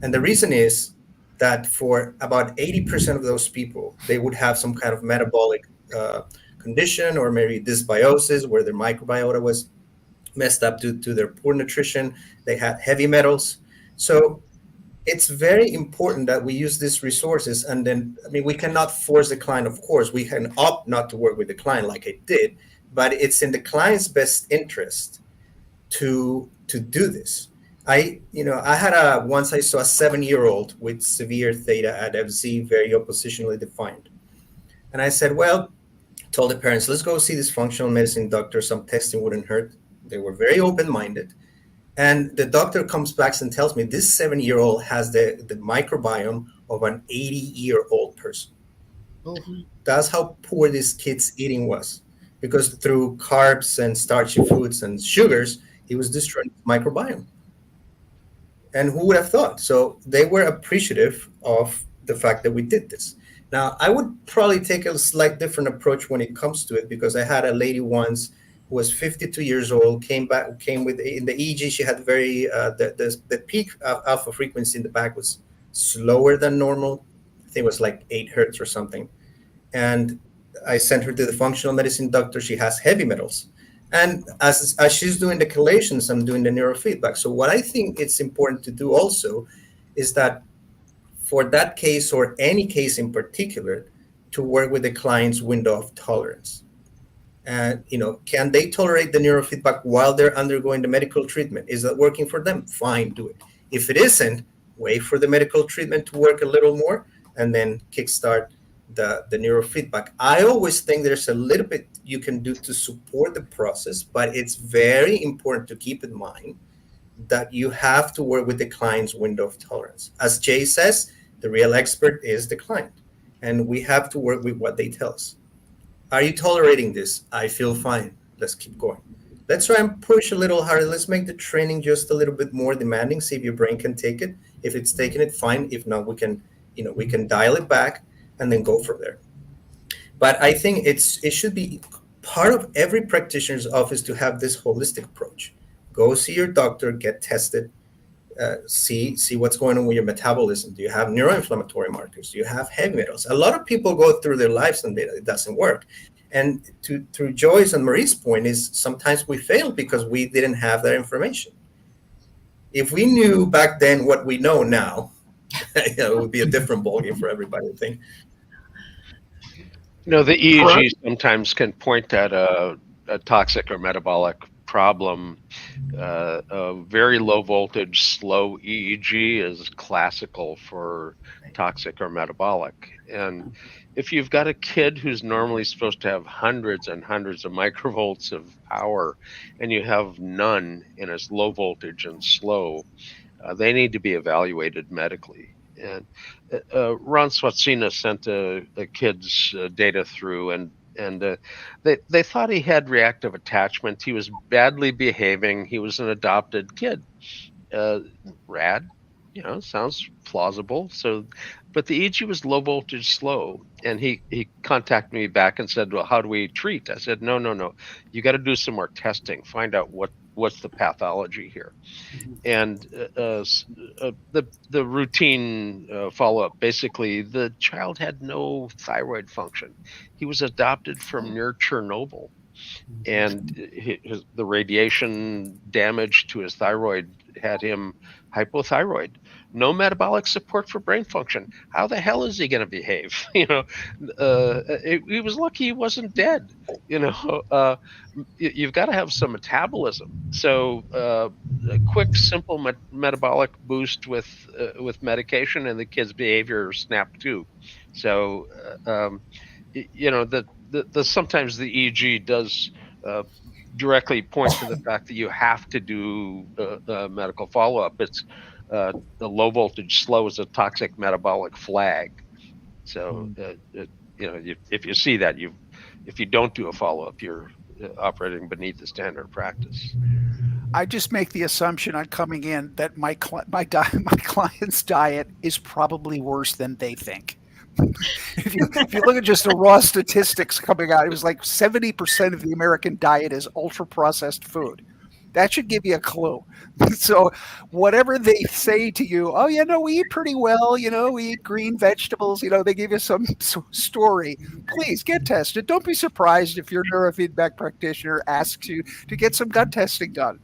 And the reason is that for about 80% of those people, they would have some kind of metabolic condition or maybe dysbiosis where their microbiota was messed up due to their poor nutrition. They had heavy metals. So it's very important that we use these resources. And then, I mean, we cannot force the client, of course. We can opt not to work with the client like I did, but it's in the client's best interest to do this. Once I saw a 7-year-old with severe theta at FZ, very oppositionally defined. And I said, well, told the parents, let's go see this functional medicine doctor. Some testing wouldn't hurt. They were very open-minded. And the doctor comes back and tells me this 7-year-old has the microbiome of an 80-year-old person. Mm-hmm. That's how poor this kid's eating was. Because through carbs and starchy foods and sugars, he was destroying his microbiome. And who would have thought? So they were appreciative of the fact that we did this. Now, I would probably take a slight different approach when it comes to it, because I had a lady once who was 52 years old, came with, in the EEG, she had very, the peak alpha frequency in the back was slower than normal. I think it was like 8 hertz or something. And I sent her to the functional medicine doctor. She has heavy metals. And as she's doing the collations, I'm doing the neurofeedback. So what I think it's important to do also is that for that case or any case in particular, to work with the client's window of tolerance. And, can they tolerate the neurofeedback while they're undergoing the medical treatment? Is that working for them? Fine, do it. If it isn't, wait for the medical treatment to work a little more and then kickstart the neurofeedback. I always think there's a little bit you can do to support the process, but it's very important to keep in mind that you have to work with the client's window of tolerance. As Jay says, the real expert is the client, and we have to work with what they tell us. Are you tolerating this? I feel fine. Let's keep going. Let's try and push a little harder. Let's make the training just a little bit more demanding, see if your brain can take it. If it's taking it, fine. If not, we can dial it back and then go from there. But I think it should be part of every practitioner's office to have this holistic approach. Go see your doctor, get tested, see what's going on with your metabolism. Do you have neuroinflammatory markers? Do you have heavy metals? A lot of people go through their lives and it doesn't work. And through Joyce and Marie's point is sometimes we fail because we didn't have that information. If we knew back then what we know now, it would be a different ballgame for everybody, I think. The EEG sometimes can point at a toxic or metabolic problem. A very low voltage, slow EEG is classical for toxic or metabolic. And if you've got a kid who's normally supposed to have hundreds and hundreds of microvolts of power, and you have none and it's low voltage and slow, they need to be evaluated medically. And Ron Swatsina sent a kid's data through, and they thought he had reactive attachment. He was badly behaving. He was an adopted kid. Rad, sounds plausible. So, but the EEG was low voltage slow, and he contacted me back and said, well, how do we treat? I said, no. You got to do some more testing. Find out what's the pathology here. And the routine follow-up, basically, the child had no thyroid function. He was adopted from near Chernobyl, and the radiation damage to his thyroid had him hypothyroid. No metabolic support for brain function. How the hell is he going to behave? He was lucky he wasn't dead. You've got to have some metabolism. So a quick, simple metabolic boost with medication, and the kid's behavior snapped too. So sometimes the EEG does directly point to the fact that you have to do medical follow-up. It's the low voltage slow is a toxic metabolic flag. So if you see that, if you don't do a follow-up, you're operating beneath the standard practice. I just make the assumption on coming in that my client's diet is probably worse than they think. If you look at just the raw statistics coming out, it was like 70% of the American diet is ultra processed food. That should give you a clue. So whatever they say to you, oh, we eat pretty well, we eat green vegetables, they give you some story. Please get tested. Don't be surprised if your neurofeedback practitioner asks you to get some gut testing done.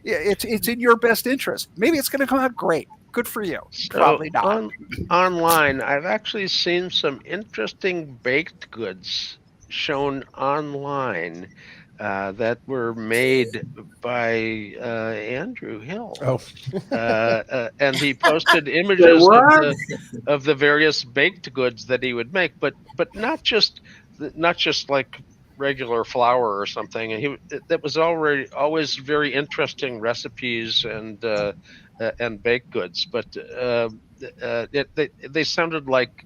It's in your best interest. Maybe it's going to come out great. Good for you. So probably not. Online, I've actually seen some interesting baked goods shown online that were made by Andrew Hill. And he posted images of the various baked goods that he would make, but not just like regular flour or something. That was always very interesting recipes and baked goods, but they sounded like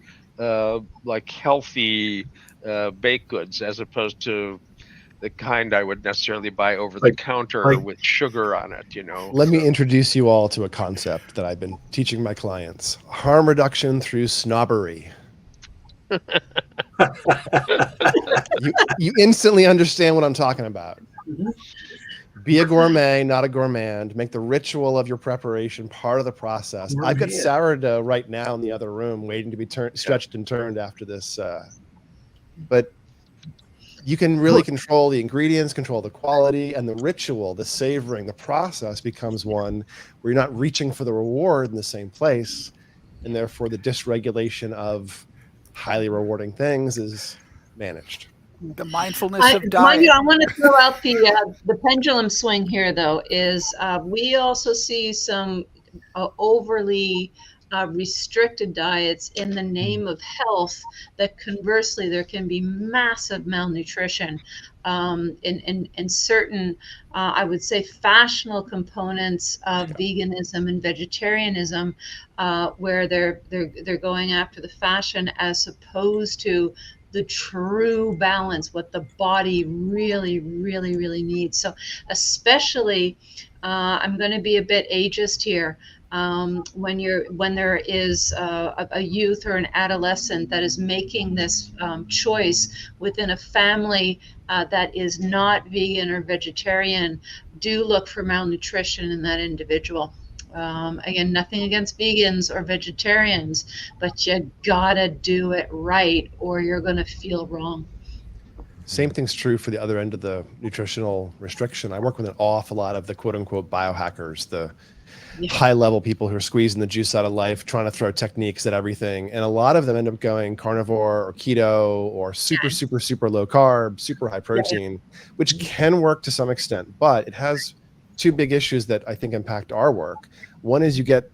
healthy baked goods as opposed to the kind I would necessarily buy over the counter with sugar on it, Let me introduce you all to a concept that I've been teaching my clients: harm reduction through snobbery. you instantly understand what I'm talking about. Be a gourmet, not a gourmand. Make the ritual of your preparation part of the process. I've got sourdough right now in the other room waiting to be stretched and turned after this. But you can really control the ingredients, control the quality, and the ritual, the savoring, the process becomes one where you're not reaching for the reward in the same place. And therefore the dysregulation of highly rewarding things is managed. The mindfulness of diet. Mind you, I want to throw out the pendulum swing here, though, is we also see some overly restricted diets in the name of health that conversely there can be massive malnutrition in certain, I would say, fashionable components of veganism and vegetarianism, where they're going after the fashion as opposed to the true balance, what the body really, really, really needs. So especially, I'm going to be a bit ageist here. When there is a youth or an adolescent that is making this choice within a family that is not vegan or vegetarian, do look for malnutrition in that individual. Again, nothing against vegans or vegetarians, but you gotta do it right or you're gonna feel wrong. Same thing's true for the other end of the nutritional restriction. I work with an awful lot of the quote unquote biohackers, the high level people who are squeezing the juice out of life, trying to throw techniques at everything. And a lot of them end up going carnivore or keto or super low carb, super high protein, which can work to some extent, but it has two big issues that I think impact our work. One is you get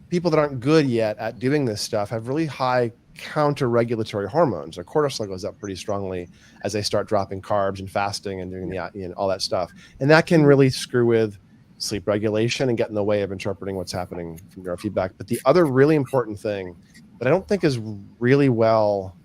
people that aren't good yet at doing this stuff have really high counter-regulatory hormones. Their cortisol goes up pretty strongly as they start dropping carbs and fasting and doing all that stuff. And that can really screw with sleep regulation and get in the way of interpreting what's happening from neurofeedback. But the other really important thing that I don't think is really well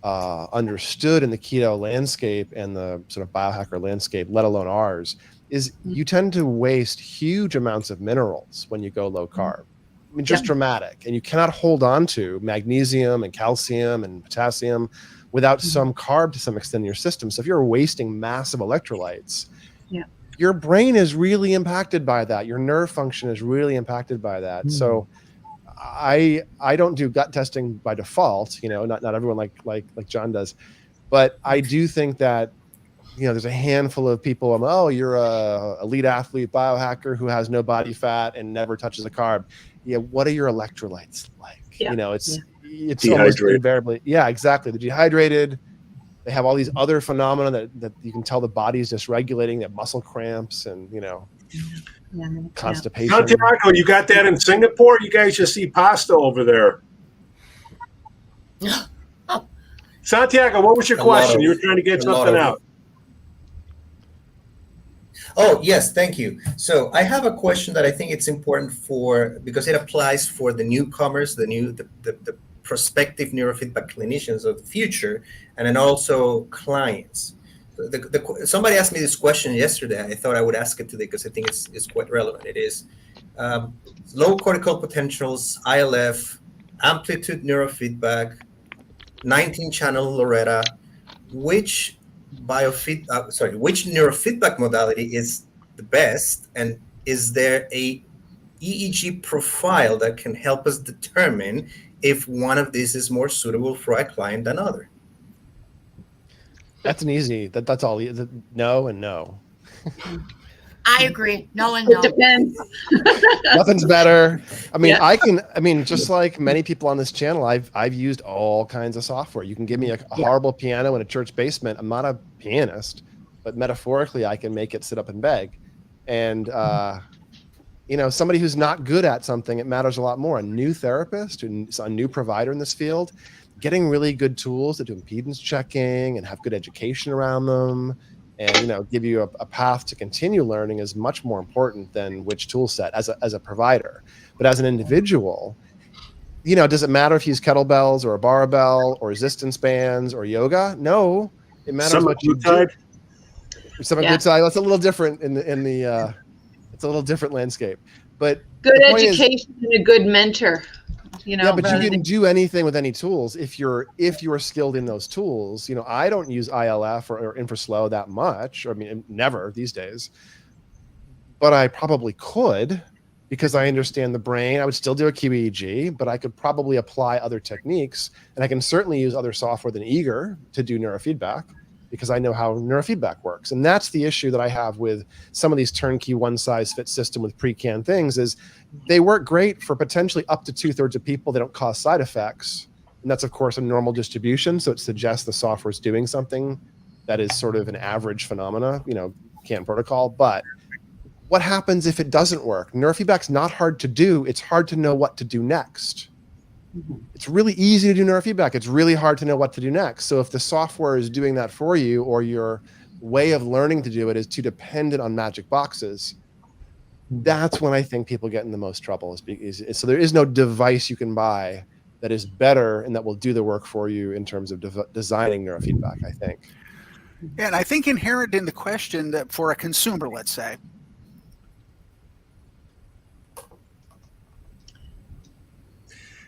understood in the keto landscape and the sort of biohacker landscape, let alone ours, is you tend to waste huge amounts of minerals when you go low carb. I mean, just dramatic. And you cannot hold on to magnesium and calcium and potassium without some carb to some extent in your system. So if you're wasting massive electrolytes, your brain is really impacted by that. Your nerve function is really impacted by that. So I don't do gut testing by default, not everyone like John does, but I do think that there's a handful of people. You're a elite athlete biohacker who has no body fat and never touches a carb. Yeah, what are your electrolytes like? It's almost invariably. Yeah, exactly. They're dehydrated. They have all these other phenomena that you can tell the body's dysregulating. They have muscle cramps and constipation. Santiago, you got that in Singapore? You guys just eat pasta over there. Santiago, what was your question? You were trying to get something out. Oh, yes, thank you. So I have a question that I think it's important because it applies for the newcomers, the prospective neurofeedback clinicians of the future, and then also clients. Somebody asked me this question yesterday. I thought I would ask it today because I think it's quite relevant. It is low cortical potentials, ILF, amplitude neurofeedback, 19-channel Loretta. Which neurofeedback modality is the best, and is there a EEG profile that can help us determine if one of these is more suitable for a client than other? That's an easy. That's all. No and no. I agree. No and no. It depends. Nothing's better. I mean, Yeah. just like many people on this channel, I've used all kinds of software. You can give me a horrible piano in a church basement. I'm not a pianist, but metaphorically, I can make it sit up and beg. And somebody who's not good at something, it matters a lot more. A new therapist, a new provider in this field, getting really good tools that do impedance checking and have good education around them, and give you a path to continue learning is much more important than which tool set as a provider. But as an individual, does it matter if you use kettlebells or a barbell or resistance bands or yoga? No, it matters what you do. Semaglutide. That's a little different in the it's a little different landscape. But Good education and a good mentor. Yeah, but you can do anything with any tools if you're skilled in those tools. I don't use ILF or InfraSlow that much. I mean, never these days. But I probably could because I understand the brain. I would still do a QEEG, but I could probably apply other techniques, and I can certainly use other software than Eager to do neurofeedback because I know how neurofeedback works. And that's the issue that I have with some of these turnkey one-size-fits system with pre-canned things is they work great for potentially up to 2/3 of people. They don't cause side effects. And that's, of course, a normal distribution. So it suggests the software is doing something that is sort of an average phenomena, canned protocol. But what happens if it doesn't work? Neurofeedback's not hard to do. It's hard to know what to do next. It's really easy to do neurofeedback. It's really hard to know what to do next. So if the software is doing that for you, or your way of learning to do it is too dependent on magic boxes, that's when I think people get in the most trouble. So there is no device you can buy that is better and that will do the work for you in terms of designing neurofeedback, I think. And I think inherent in the question that for a consumer, let's say,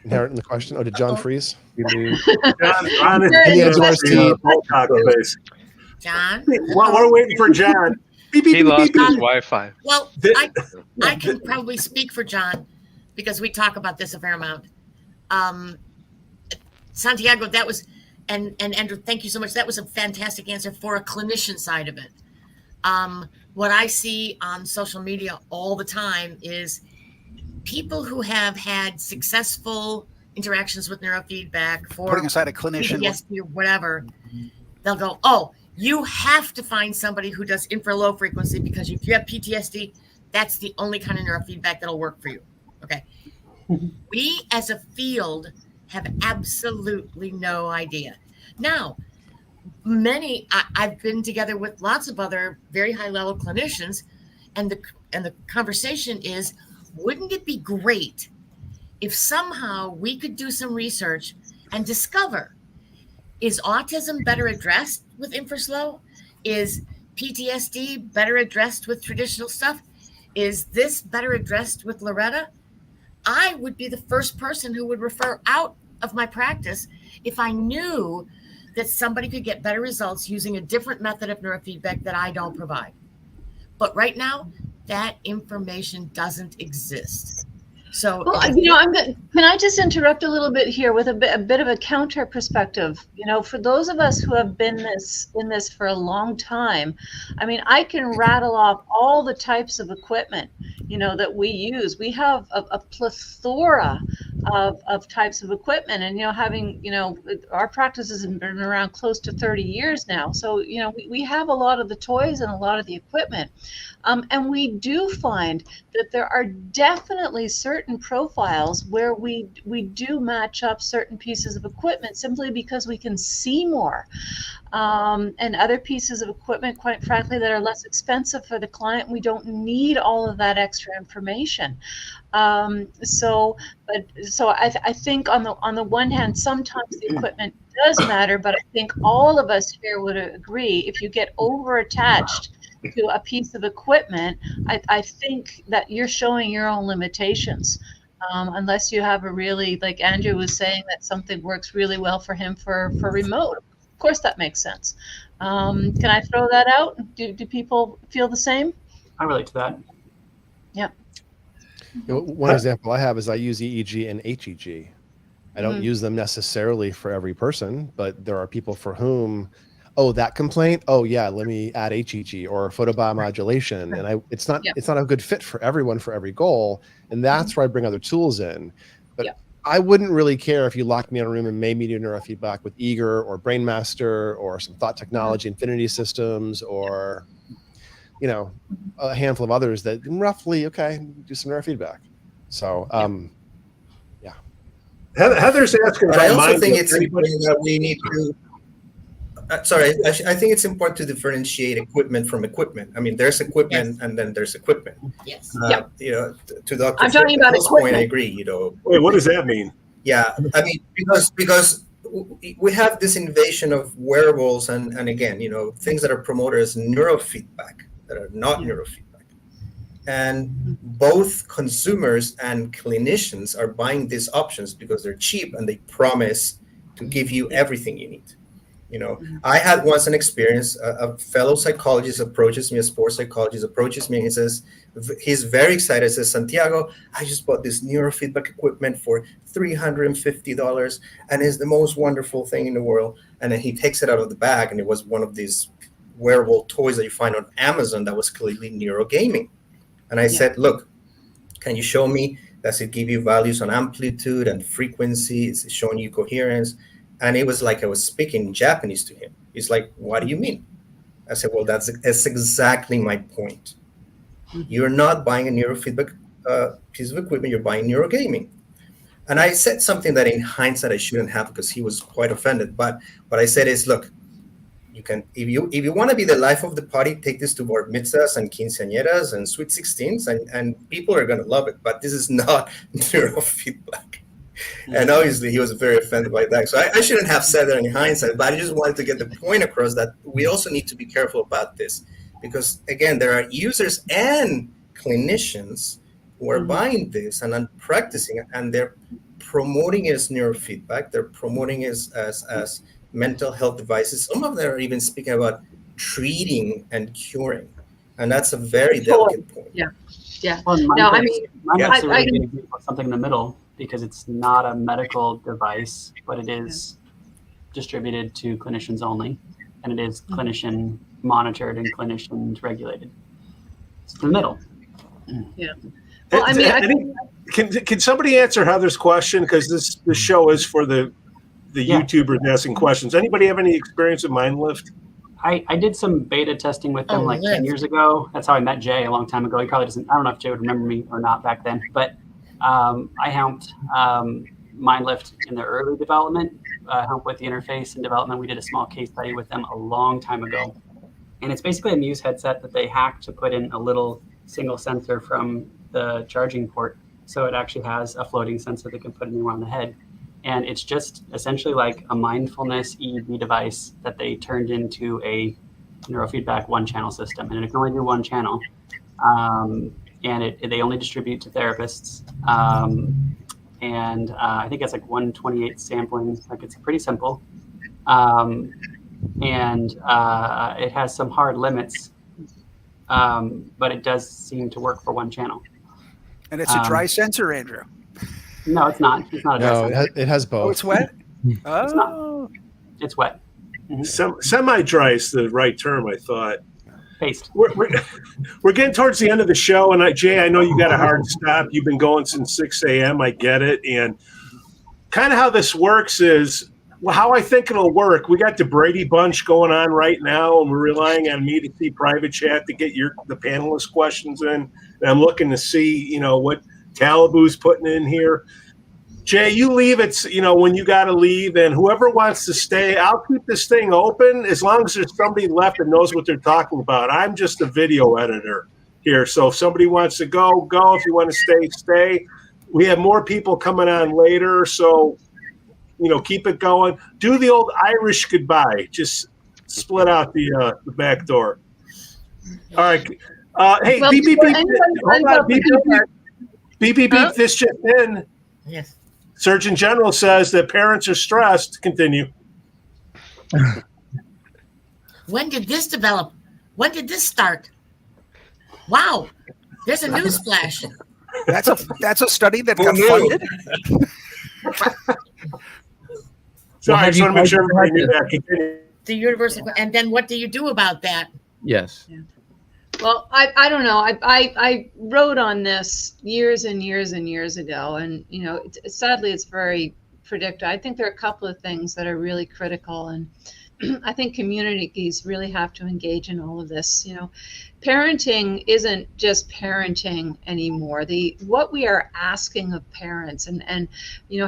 inherent in the question. Oh, did John freeze? John John? We're waiting for John. He lost his Wi-Fi. Well, I can probably speak for John because we talk about this a fair amount. Santiago, that was, and Andrew, thank you so much. That was a fantastic answer for a clinician side of it. What I see on social media all the time is people who have had successful interactions with neurofeedback for putting aside a clinician, PTSD or whatever, they'll go, oh, you have to find somebody who does infra low frequency because if you have PTSD, that's the only kind of neurofeedback that'll work for you. Okay. We as a field have absolutely no idea. Now, I've been together with lots of other very high level clinicians, and the conversation is, wouldn't it be great if somehow we could do some research and discover, is autism better addressed with InfraSlow? Is PTSD better addressed with traditional stuff? Is this better addressed with Loretta? I would be the first person who would refer out of my practice if I knew that somebody could get better results using a different method of neurofeedback that I don't provide. But right now, that information doesn't exist. So, well, can I just interrupt a little bit here with a bit of a counter perspective? For those of us who have been in this for a long time, I mean, I can rattle off all the types of equipment, that we use. We have a plethora of types of equipment. And, having, our practice has been around close to 30 years now. So, we have a lot of the toys and a lot of the equipment. And we do find that there are definitely certain profiles where we do match up certain pieces of equipment simply because we can see more. And other pieces of equipment, quite frankly, that are less expensive for the client, we don't need all of that extra information. So I think on the one hand, sometimes the equipment does matter, but I think all of us here would agree if you get over attached to a piece of equipment, I think that you're showing your own limitations. Unless you have a really, like Andrew was saying, that something works really well for him for remote. Of course, that makes sense. Can I throw that out? Do people feel the same? I relate to that. Yeah. One example I have is I use EEG and HEG. I don't use them necessarily for every person, but there are people for whom, that complaint, let me add HEG or photobiomodulation. And it's not a good fit for everyone for every goal. And that's where I bring other tools in. But I wouldn't really care if you locked me in a room and made me do neurofeedback with Eager or Brainmaster or some thought technology, Infinity Systems, or a handful of others that roughly do some neurofeedback. So Heather's asking But I about also think mindset. it's important that we need to. I think it's important to differentiate equipment from equipment. I mean, there's equipment and then there's equipment. Yes. To Dr. I'm talking about Phil's point, equipment. I agree. Wait, what does that mean? Yeah, I mean, because we have this invasion of wearables and again, things that are promoted as neurofeedback that are not neurofeedback. And both consumers and clinicians are buying these options because they're cheap and they promise to give you everything you need. I had once an experience, a fellow psychologist approaches me, a sports psychologist approaches me, and he says, he's very excited, he says, Santiago, I just bought this neurofeedback equipment for $350 and it's the most wonderful thing in the world. And then he takes it out of the bag and it was one of these wearable toys that you find on Amazon that was clearly neurogaming. And I said, look, can you show me, does it give you values on amplitude and frequency? Is it showing you coherence? And it was like I was speaking Japanese to him. He's like, what do you mean? I said, well, that's exactly my point. You're not buying a neurofeedback piece of equipment, you're buying neurogaming. And I said something that in hindsight I shouldn't have because he was quite offended. But what I said is, look, you can, if you want to be the life of the party, take this to bar mitzvahs and quinceañeras and sweet 16s, and people are going to love it. But this is not neurofeedback. And obviously he was very offended by that. So I shouldn't have said that in hindsight, but I just wanted to get the point across that we also need to be careful about this. Because again, there are users and clinicians who are buying this and practicing it, and they're promoting it as neurofeedback. They're promoting it as mental health devices. Some of them are even speaking about treating and curing. And that's a very delicate point. Yeah. Well, I mean, Mindfulness is a really good example of something in the middle, because it's not a medical device, but it is distributed to clinicians only, and it is clinician monitored and clinician regulated. It's the middle. Yeah. Well, I mean, can somebody answer Heather's question? Because this show is for the YouTubers asking questions. Anybody have any experience with MindLift? I did some beta testing with them 10 years ago. That's how I met Jay a long time ago. He probably doesn't, I don't know if Jay would remember me or not back then, but I helped MindLift in their early development, helped with the interface and development. We did a small case study with them a long time ago. And it's basically a Muse headset that they hacked to put in a little single sensor from the charging port. So it actually has a floating sensor that can put anywhere on the head. And it's just essentially like a mindfulness EEG device that they turned into a neurofeedback one-channel system. And it can only do one channel. And they only distribute to therapists. And I think it's like 128 sampling. Like, it's pretty simple. And it has some hard limits, but it does seem to work for one channel. And it's a dry sensor, Andrew. No, it's not. It's not a dry sensor. It has both. Oh, it's wet? It's not. It's wet. Semi-dry is the right term, I thought. Paste. We're getting towards the end of the show, and Jay, I know you got a hard stop. You've been going since 6 a.m. I get it, and kind of how this works is how I think it'll work. We got the Brady Bunch going on right now, and we're relying on me to see private chat to get the panelist questions in. And I'm looking to see, what Talibu's putting in here. Jay, you leave it, when you got to leave, and whoever wants to stay, I'll keep this thing open as long as there's somebody left that knows what they're talking about. I'm just a video editor here, so if somebody wants to go. If you want to stay, stay. We have more people coming on later, so, keep it going. Do the old Irish goodbye. Just split out the back door. All right. Hey, Well, beep, beep, beep. anyone- Hold on. Beep, beep, beep. Beep, beep, beep. This just in. Yes. Surgeon General says that parents are stressed. Continue. When did this develop? When did this start? Wow. There's a news flash. That's a study that Who got knew? funded. Sorry, I have just you want to make sure guys everybody knew had that. Continue. The universal. And then what do you do about that? Yes. Well, I don't know. I wrote on this years and years and years ago, and sadly it's very predictive. I think there are a couple of things that are really critical, and I think communities really have to engage in all of this. Parenting isn't just parenting anymore. What we are asking of parents and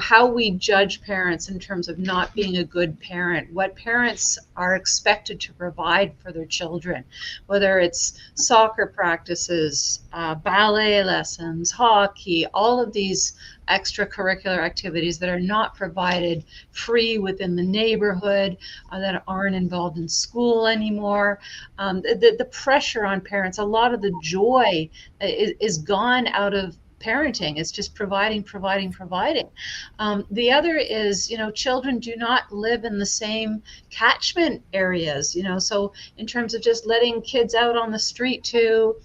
how we judge parents in terms of not being a good parent, what parents are expected to provide for their children, whether it's soccer practices, ballet lessons, hockey, all of these extracurricular activities that are not provided free within the neighborhood, that aren't involved in school anymore. The pressure on parents, a lot of the joy is gone out of parenting. It's just providing. The other is, children do not live in the same catchment areas, so in terms of just letting kids out on the street to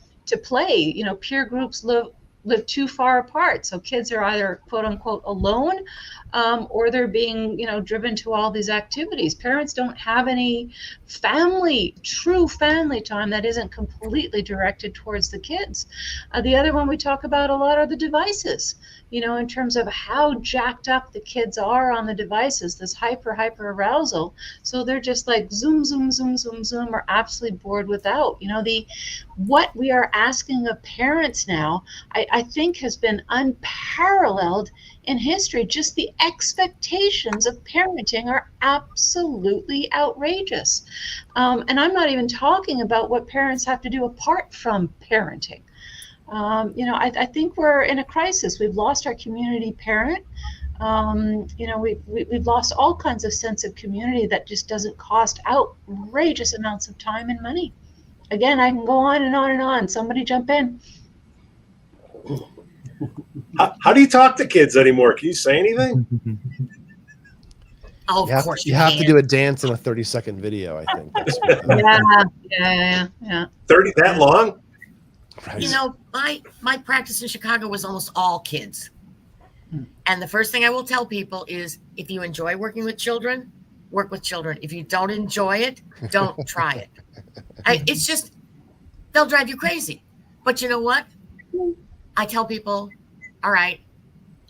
play, peer groups live too far apart. So kids are either quote unquote alone, or they're being, driven to all these activities. Parents don't have any true family time that isn't completely directed towards the kids. The other one we talk about a lot are the devices, in terms of how jacked up the kids are on the devices, this hyper arousal. So they're just like zoom, or absolutely bored without, what we are asking of parents now, I think has been unparalleled in history. Just the expectations of parenting are absolutely outrageous. And I'm not even talking about what parents have to do apart from parenting. I think we're in a crisis. We've lost our community parent. We've lost all kinds of sense of community that just doesn't cost outrageous amounts of time and money. Again, I can go on and on and on. Somebody jump in. How do you talk to kids anymore? Can you say anything? Oh, of course you have to do a dance in a 30-second video, I think. That's Yeah. 30 that long? Right. My practice in Chicago was almost all kids. And the first thing I will tell people is, if you enjoy working with children, work with children. If you don't enjoy it, don't try it. It's just, they'll drive you crazy. But you know what? I tell people, all right,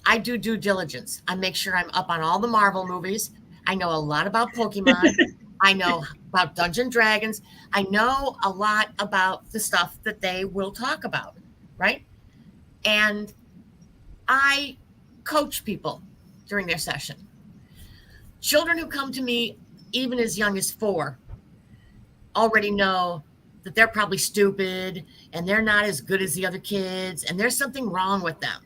I do due diligence. I make sure I'm up on all the Marvel movies. I know a lot about Pokemon. I know about Dungeons & Dragons. I know a lot about the stuff that they will talk about, right? And I coach people during their session. Children who come to me, even as young as 4, already know that they're probably stupid and they're not as good as the other kids and there's something wrong with them.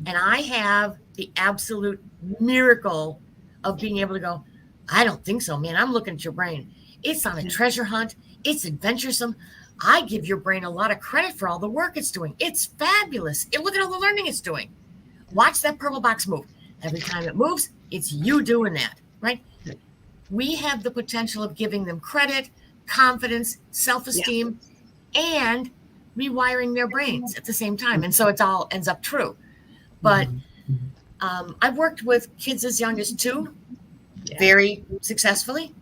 And I have the absolute miracle of being able to go, I don't think so, man. I'm looking at your brain. It's on a treasure hunt. It's adventuresome. I give your brain a lot of credit for all the work it's doing. It's fabulous. Look at all the learning it's doing. Watch that purple box move. Every time it moves, it's you doing that, right? We have the potential of giving them credit, confidence, self-esteem, and rewiring their brains at the same time. And so it all ends up true. But I've worked with kids as young as 2 very successfully.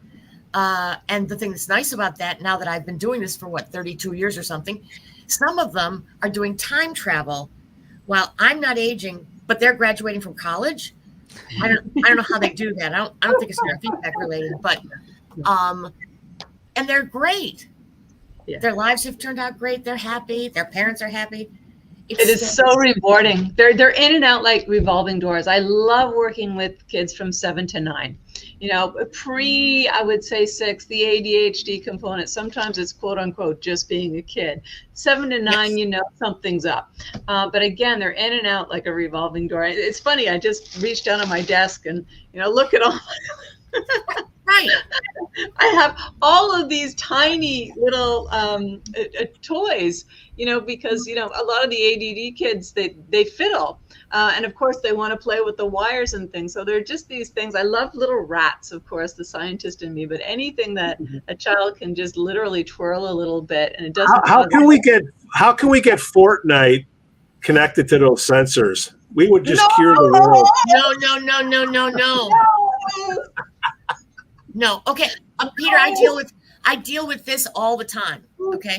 And the thing that's nice about that, now that I've been doing this for 32 years or something, some of them are doing time travel while I'm not aging, but they're graduating from college. I don't know how they do that. I don't think it's neurofeedback related, but and they're great. Yeah. Their lives have turned out great. They're happy. Their parents are happy. It is so rewarding. They're in and out like revolving doors. I love working with kids from 7 to 9. You know, I would say 6, the ADHD component. Sometimes it's quote unquote just being a kid. 7 to 9, yes. You know, something's up. But again, they're in and out like a revolving door. It's funny. I just reached down on my desk and, you know, look at all. Right. I have all of these tiny little toys, you know, because, you know, a lot of the ADD kids, they fiddle. And of course, they want to play with the wires and things. So they're just these things. I love little rats, of course, the scientist in me, but anything that a child can just literally twirl a little bit and it doesn't. How can we get Fortnite connected to those sensors? We would just cure the world. No. No. Okay. Peter, I deal with this all the time. Okay.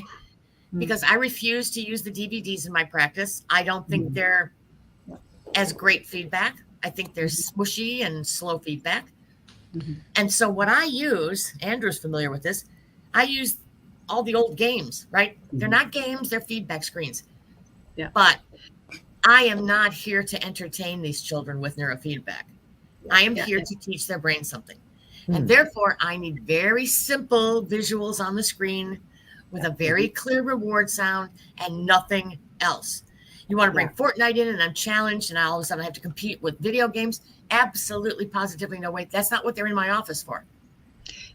Because I refuse to use the DVDs in my practice. I don't think they're as great feedback. I think they're smushy and slow feedback. And so what I use, Andrew's familiar with this, I use all the old games, right? They're not games, they're feedback screens. Yeah. But I am not here to entertain these children with neurofeedback. I am here to teach their brain something. And therefore, I need very simple visuals on the screen with a very clear reward sound and nothing else. You want to bring Fortnite in and I'm challenged and all of a sudden I have to compete with video games? Absolutely, positively no way. That's not what they're in my office for.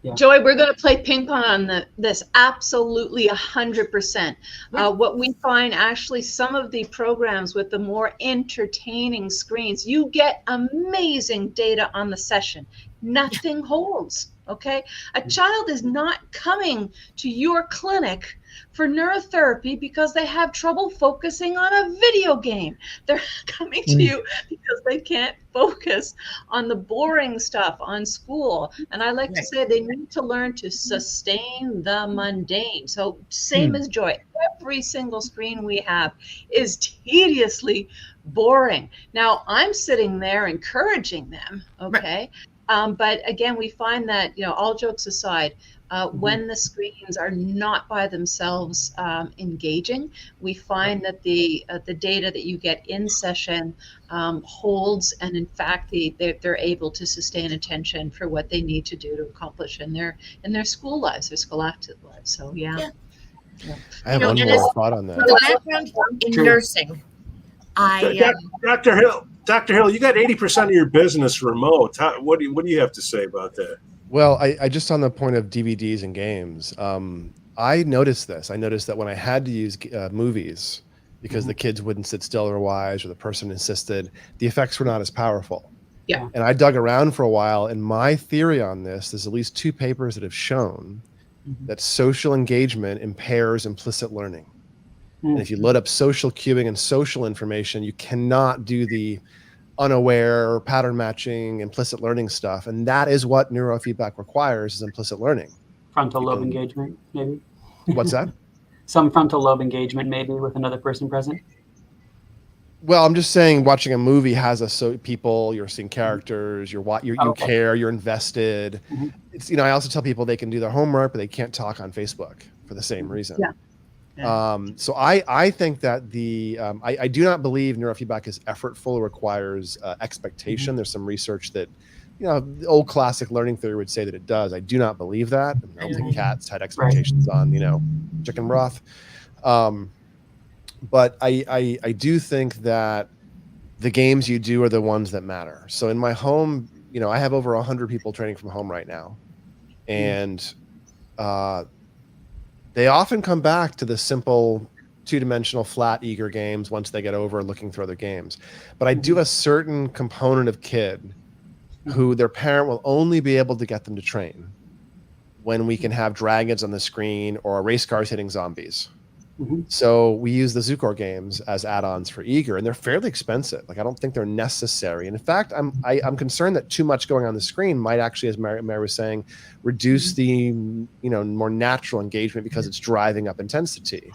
Yeah. Joy, we're going to play ping pong on this. Absolutely 100%. What we find actually some of the programs with the more entertaining screens, you get amazing data on the session. Nothing holds. Okay. A child is not coming to your clinic for neurotherapy because they have trouble focusing on a video game. They're coming to you because they can't focus on the boring stuff on school. And I like to say they need to learn to sustain the mundane. So same as Joy, every single screen we have is tediously boring. Now I'm sitting there encouraging them. Okay. But again, we find that, you know, all jokes aside, when the screens are not by themselves engaging, we find that the data that you get in session holds, and in fact, they're able to sustain attention for what they need to do to accomplish in their school lives, their scholastic lives. So yeah. I have one more thought on that. The background in nursing, Dr. Hill, you got 80% of your business remote. What do you have to say about that? Well, I just on the point of DVDs and games, I noticed this. I noticed that when I had to use movies because the kids wouldn't sit still otherwise, or the person insisted, the effects were not as powerful. Yeah. And I dug around for a while, and my theory on this, there's at least 2 papers that have shown that social engagement impairs implicit learning. And if you load up social cueing and social information, you cannot do the unaware pattern matching, implicit learning stuff. And that is what neurofeedback requires, is implicit learning. Frontal lobe engagement, maybe. What's that? Some frontal lobe engagement, maybe, with another person present. Well, I'm just saying, watching a movie has people, you're seeing characters, you care, you're invested. It's, you know, I also tell people they can do their homework, but they can't talk on Facebook for the same reason. Yeah. So I think that I do not believe neurofeedback is effortful. It requires expectation. There's some research that, you know, the old classic learning theory would say that it does. I do not believe that. I don't think cats had expectations on, you know, chicken broth. But I do think that the games you do are the ones that matter. So in my home, you know, I have over 100 people training from home right now. And they often come back to the simple 2-dimensional flat eager games once they get over looking through other games. But I do a certain component of kid who their parent will only be able to get them to train when we can have dragons on the screen or race cars hitting zombies. So we use the Zukor games as add-ons for Eager, and they're fairly expensive. Like, I don't think they're necessary. And in fact, I'm concerned that too much going on the screen might actually, as Mary was saying, reduce the more natural engagement because it's driving up intensity.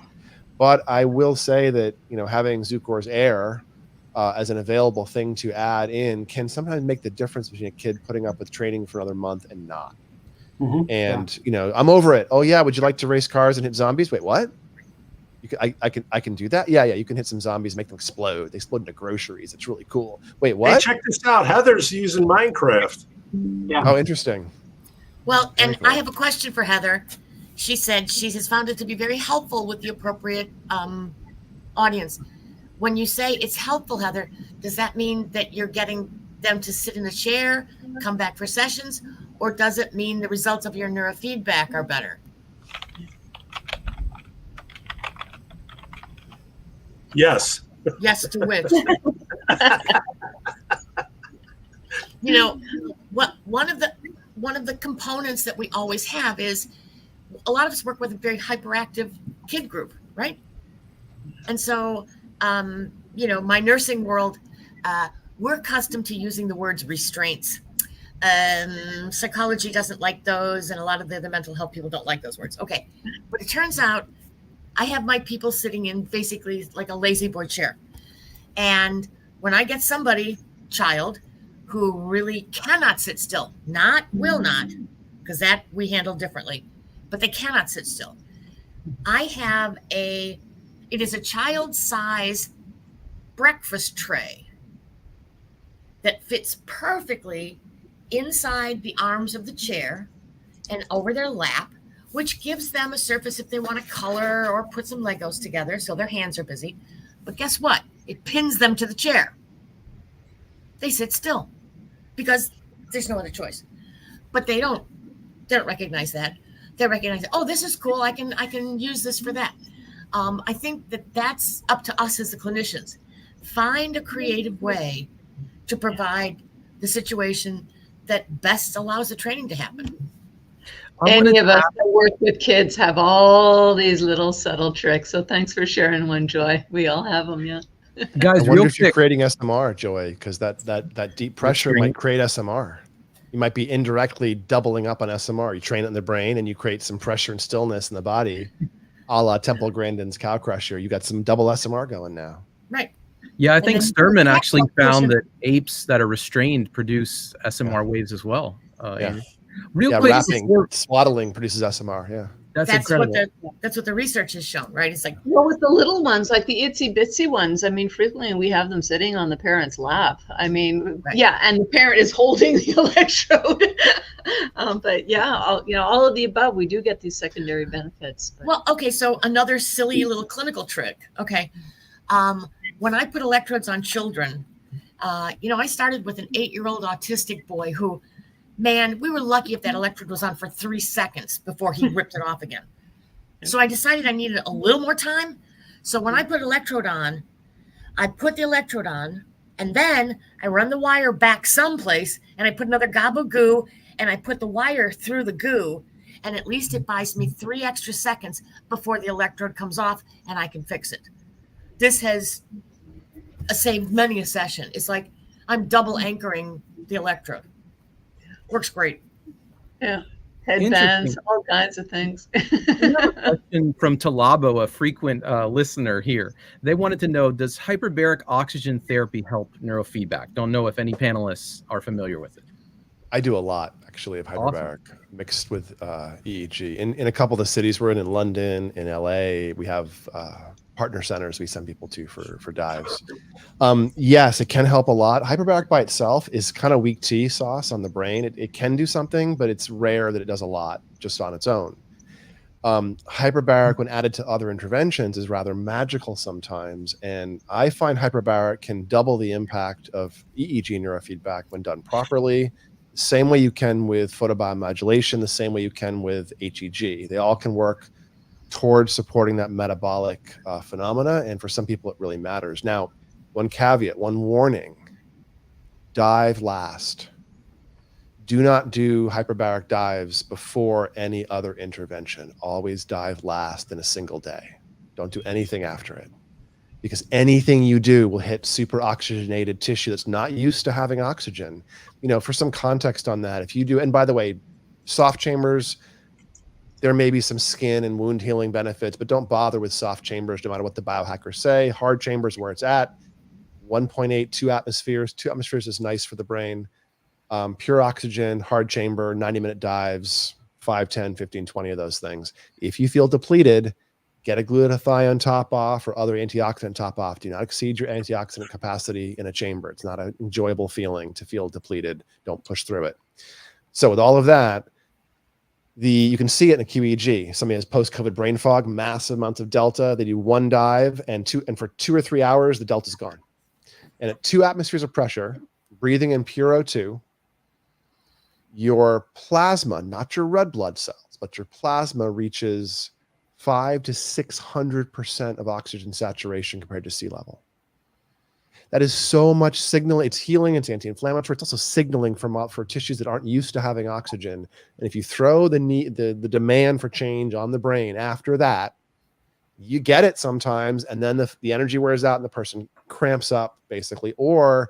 But I will say that having Zukor's Air as an available thing to add in can sometimes make the difference between a kid putting up with training for another month and not. And I'm over it. Oh yeah, would you like to race cars and hit zombies? Wait, what? I can do that. Yeah. You can hit some zombies, make them explode. They explode into groceries. It's really cool. Wait, what? Hey, check this out. Heather's using Minecraft. Yeah. Oh, interesting. Well, Very and cool. I have a question for Heather. She said she has found it to be very helpful with the appropriate audience. When you say it's helpful, Heather, does that mean that you're getting them to sit in a chair, come back for sessions, or does it mean the results of your neurofeedback are better? Yes. Yes to which? One of the components that we always have is a lot of us work with a very hyperactive kid group, right? And so, my nursing world, we're accustomed to using the words restraints. Psychology doesn't like those, and a lot of the other mental health people don't like those words. Okay, but it turns out I have my people sitting in basically like a lazy boy chair. And when I get child, who really cannot sit still, will not, because that we handle differently, but they cannot sit still. It is a child size breakfast tray that fits perfectly inside the arms of the chair and over their lap, which gives them a surface if they want to color or put some Legos together, so their hands are busy. But guess what? It pins them to the chair. They sit still because there's no other choice. But they don't recognize that. They recognize, oh, this is cool. I can use this for that. I think that's up to us as the clinicians. Find a creative way to provide the situation that best allows the training to happen. Any of us that work with kids have all these little subtle tricks. So thanks for sharing one, Joy. We all have them, yeah. Guys, I wonder real if you're quick. creating SMR, Joy, because that deep pressure might create SMR. You might be indirectly doubling up on SMR. You train it in the brain and you create some pressure and stillness in the body, a la Temple Grandin's Cow Crusher. You got some double SMR going now. Right. Yeah, I think then- Sturman actually found that apes that are restrained produce SMR waves as well. Yeah. Real Yeah, quick, rapping, swaddling produces SMR. Yeah. that's What incredible. that's what the research has shown, right? It's like, Well, with the little ones, like the itsy bitsy ones, I mean, frequently we have them sitting on the parent's lap. I mean, Right. yeah, and the parent is holding the electrode. But yeah, all of the above, we do get these secondary benefits. But. well, okay, so another silly little clinical trick. Okay. When I put electrodes on children, I started with an 8-year-old autistic boy who, man, we were lucky if that electrode was on for 3 seconds before he ripped it off again. So I decided I needed a little more time. So when I put electrode on, I put the electrode on, and then I run the wire back someplace, and I put another gob of goo, and I put the wire through the goo, and at least it buys me 3 extra seconds before the electrode comes off, and I can fix it. This has saved many a session. It's like I'm double anchoring the electrode. Works great. Yeah. Headbands, all kinds of things. Question from Talabo, a frequent listener here. They wanted to know, does hyperbaric oxygen therapy help neurofeedback? Don't know if any panelists are familiar with it. I do a lot, actually, of hyperbaric mixed with EEG. In a couple of the cities we're in London, in LA, we have partner centers we send people to for dives. Yes, it can help a lot. Hyperbaric by itself is kind of weak tea sauce on the brain. It can do something, but it's rare that it does a lot just on its own. Hyperbaric, when added to other interventions, is rather magical sometimes. And I find hyperbaric can double the impact of EEG neurofeedback when done properly. Same way you can with photobiomodulation, the same way you can with HEG. They all can work towards supporting that metabolic phenomena. And for some people, it really matters. Now, one caveat, one warning, dive last. Do not do hyperbaric dives before any other intervention. Always dive last in a single day. Don't do anything after it, because anything you do will hit super oxygenated tissue that's not used to having oxygen. For some context on that, if you do, and by the way, soft chambers, there may be some skin and wound healing benefits, but don't bother with soft chambers no matter what the biohackers say. Hard chambers where it's at, 1.8, 2 atmospheres. 2 atmospheres is nice for the brain. Pure oxygen, hard chamber, 90-minute dives, 5, 10, 15, 20 of those things. If you feel depleted, get a glutathione top off or other antioxidant top off. Do not exceed your antioxidant capacity in a chamber. It's not an enjoyable feeling to feel depleted. Don't push through it. So with all of that, you can see it in a QEEG. Somebody has post-COVID brain fog, massive amounts of delta. They do 1 dive and for 2 or 3 hours, the delta's gone. And at 2 atmospheres of pressure, breathing in pure O2, your plasma, not your red blood cells, but your plasma reaches 500 to 600% of oxygen saturation compared to sea level. That is so much signal. It's healing, it's anti-inflammatory. It's also signaling for tissues that aren't used to having oxygen. And if you throw the demand for change on the brain after that, you get it sometimes, and then the energy wears out and the person cramps up basically, or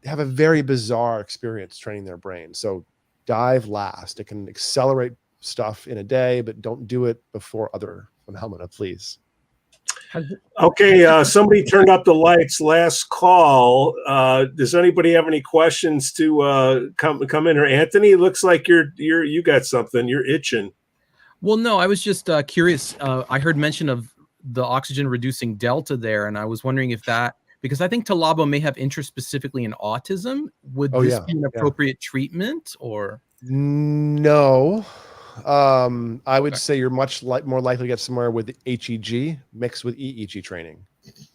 they have a very bizarre experience training their brain. So dive last. It can accelerate stuff in a day, but don't do it before other phenomena, please. Okay, somebody turned up the lights. Last call. Does anybody have any questions to come in? Or Anthony, looks like you got something. You're itching. Well, no, I was just curious. I heard mention of the oxygen reducing delta there, and I was wondering if that, because I think Talabo may have interest specifically in autism. Would this be an appropriate treatment or? No. I would say you're much more likely to get somewhere with HEG mixed with EEG training.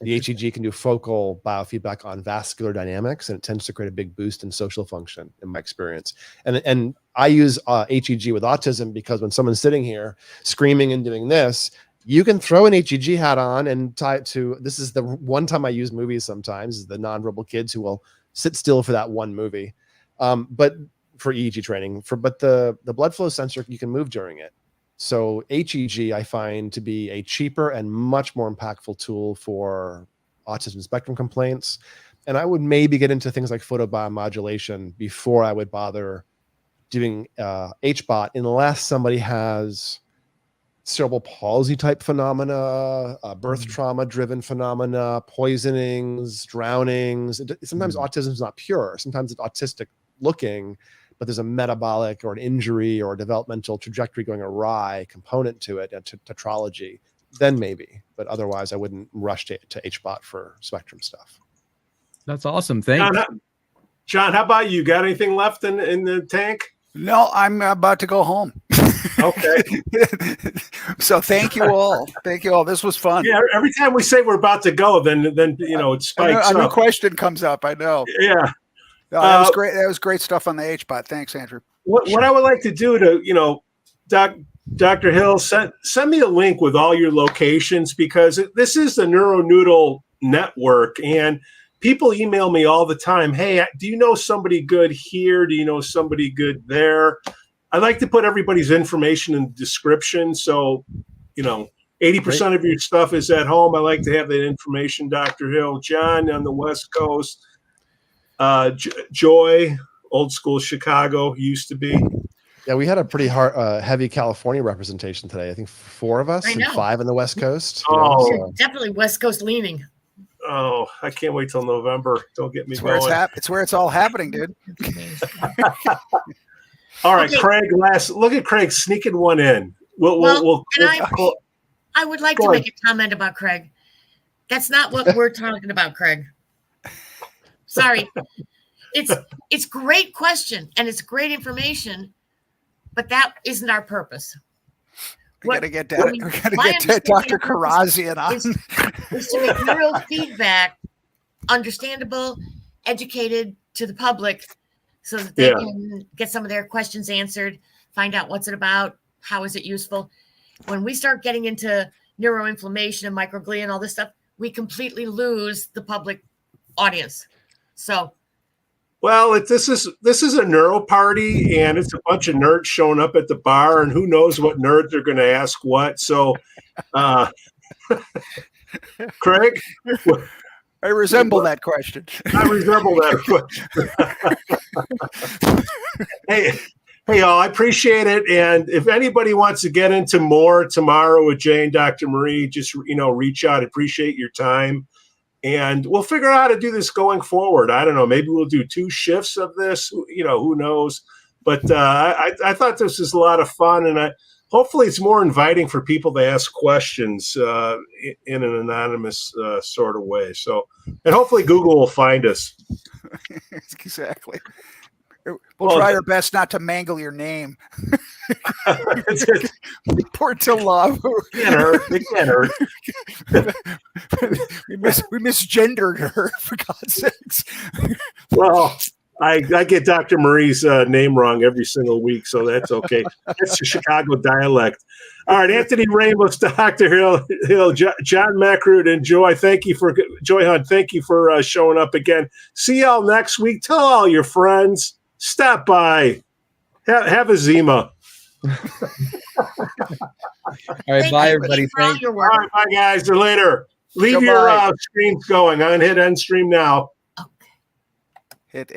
The HEG can do focal biofeedback on vascular dynamics, and it tends to create a big boost in social function, in my experience. And I use HEG with autism because when someone's sitting here screaming and doing this, you can throw an HEG hat on and tie it to, this is the one time I use movies sometimes, is the nonverbal kids who will sit still for that one movie. But for EEG training, but the blood flow sensor, you can move during it. So HEG I find to be a cheaper and much more impactful tool for autism spectrum complaints. And I would maybe get into things like photobiomodulation before I would bother doing HBOT, unless somebody has cerebral palsy type phenomena, birth trauma driven phenomena, poisonings, drownings. Sometimes autism is not pure. Sometimes it's autistic looking, but there's a metabolic or an injury or a developmental trajectory going awry component to it, to tetralogy, then maybe. But otherwise, I wouldn't rush to HBOT for spectrum stuff. That's awesome. Thanks. John, how about you? Got anything left in the tank? No, I'm about to go home. Okay. So thank you all. Thank you all. This was fun. Yeah, every time we say we're about to go, then it spikes a new up. question comes up. I know. Yeah. No, that was great. That was great stuff on the HBOT. Thanks, Andrew. What I would like to do to, Dr. Hill, send me a link with all your locations, because this is the NeuroNoodle network, and people email me all the time. Hey, do you know somebody good here? Do you know somebody good there? I like to put everybody's information in the description. So, 80% of your stuff is at home. I like to have that information, Dr. Hill. John on the West Coast. Joy, old school Chicago, used to be. Yeah, we had a pretty heavy California representation today. I think 4 of us and 5 on the West Coast. Definitely West Coast leaning. Oh, I can't wait till November. Don't get me going. It's where it's all happening, dude. All right, okay. Craig. Look at Craig sneaking one in. I would like to make a comment about Craig. That's not what we're talking about, Craig. Sorry. It's great question and it's great information, but that isn't our purpose. We got to get Dr. Karazian on. Is to make neurofeedback understandable, educated to the public, so that they can get some of their questions answered, find out what's it about, how is it useful. When we start getting into neuroinflammation and microglia and all this stuff, we completely lose the public audience. So, well, this is a neuro party, and it's a bunch of nerds showing up at the bar, and who knows what nerds are going to ask what. So, Craig? I resemble that question. I resemble that question. Hey, y'all, I appreciate it. And if anybody wants to get into more tomorrow with Jay and Dr. Marie, just, reach out. I appreciate your time. And we'll figure out how to do this going forward. I don't know. Maybe we'll do 2 shifts of this. Who knows? But I thought this was a lot of fun. And hopefully it's more inviting for people to ask questions in an anonymous sort of way. So, and hopefully Google will find us. Exactly. We'll try our best not to mangle your name. Poor to love. It can't hurt. we misgendered her, for God's sakes. Well, I get Dr. Marie's name wrong every single week, so that's okay. It's the Chicago dialect. All right, Anthony Ramos, Dr. Hill, John Mekrut, and Joy Hunt, thank you for showing up again. See y'all next week. Tell all your friends. Stop by. Have a Zima. All right, bye, everybody. Thanks. All right, bye, guys. See you later. Leave your screens going. I'm going to hit end stream now. Hit end.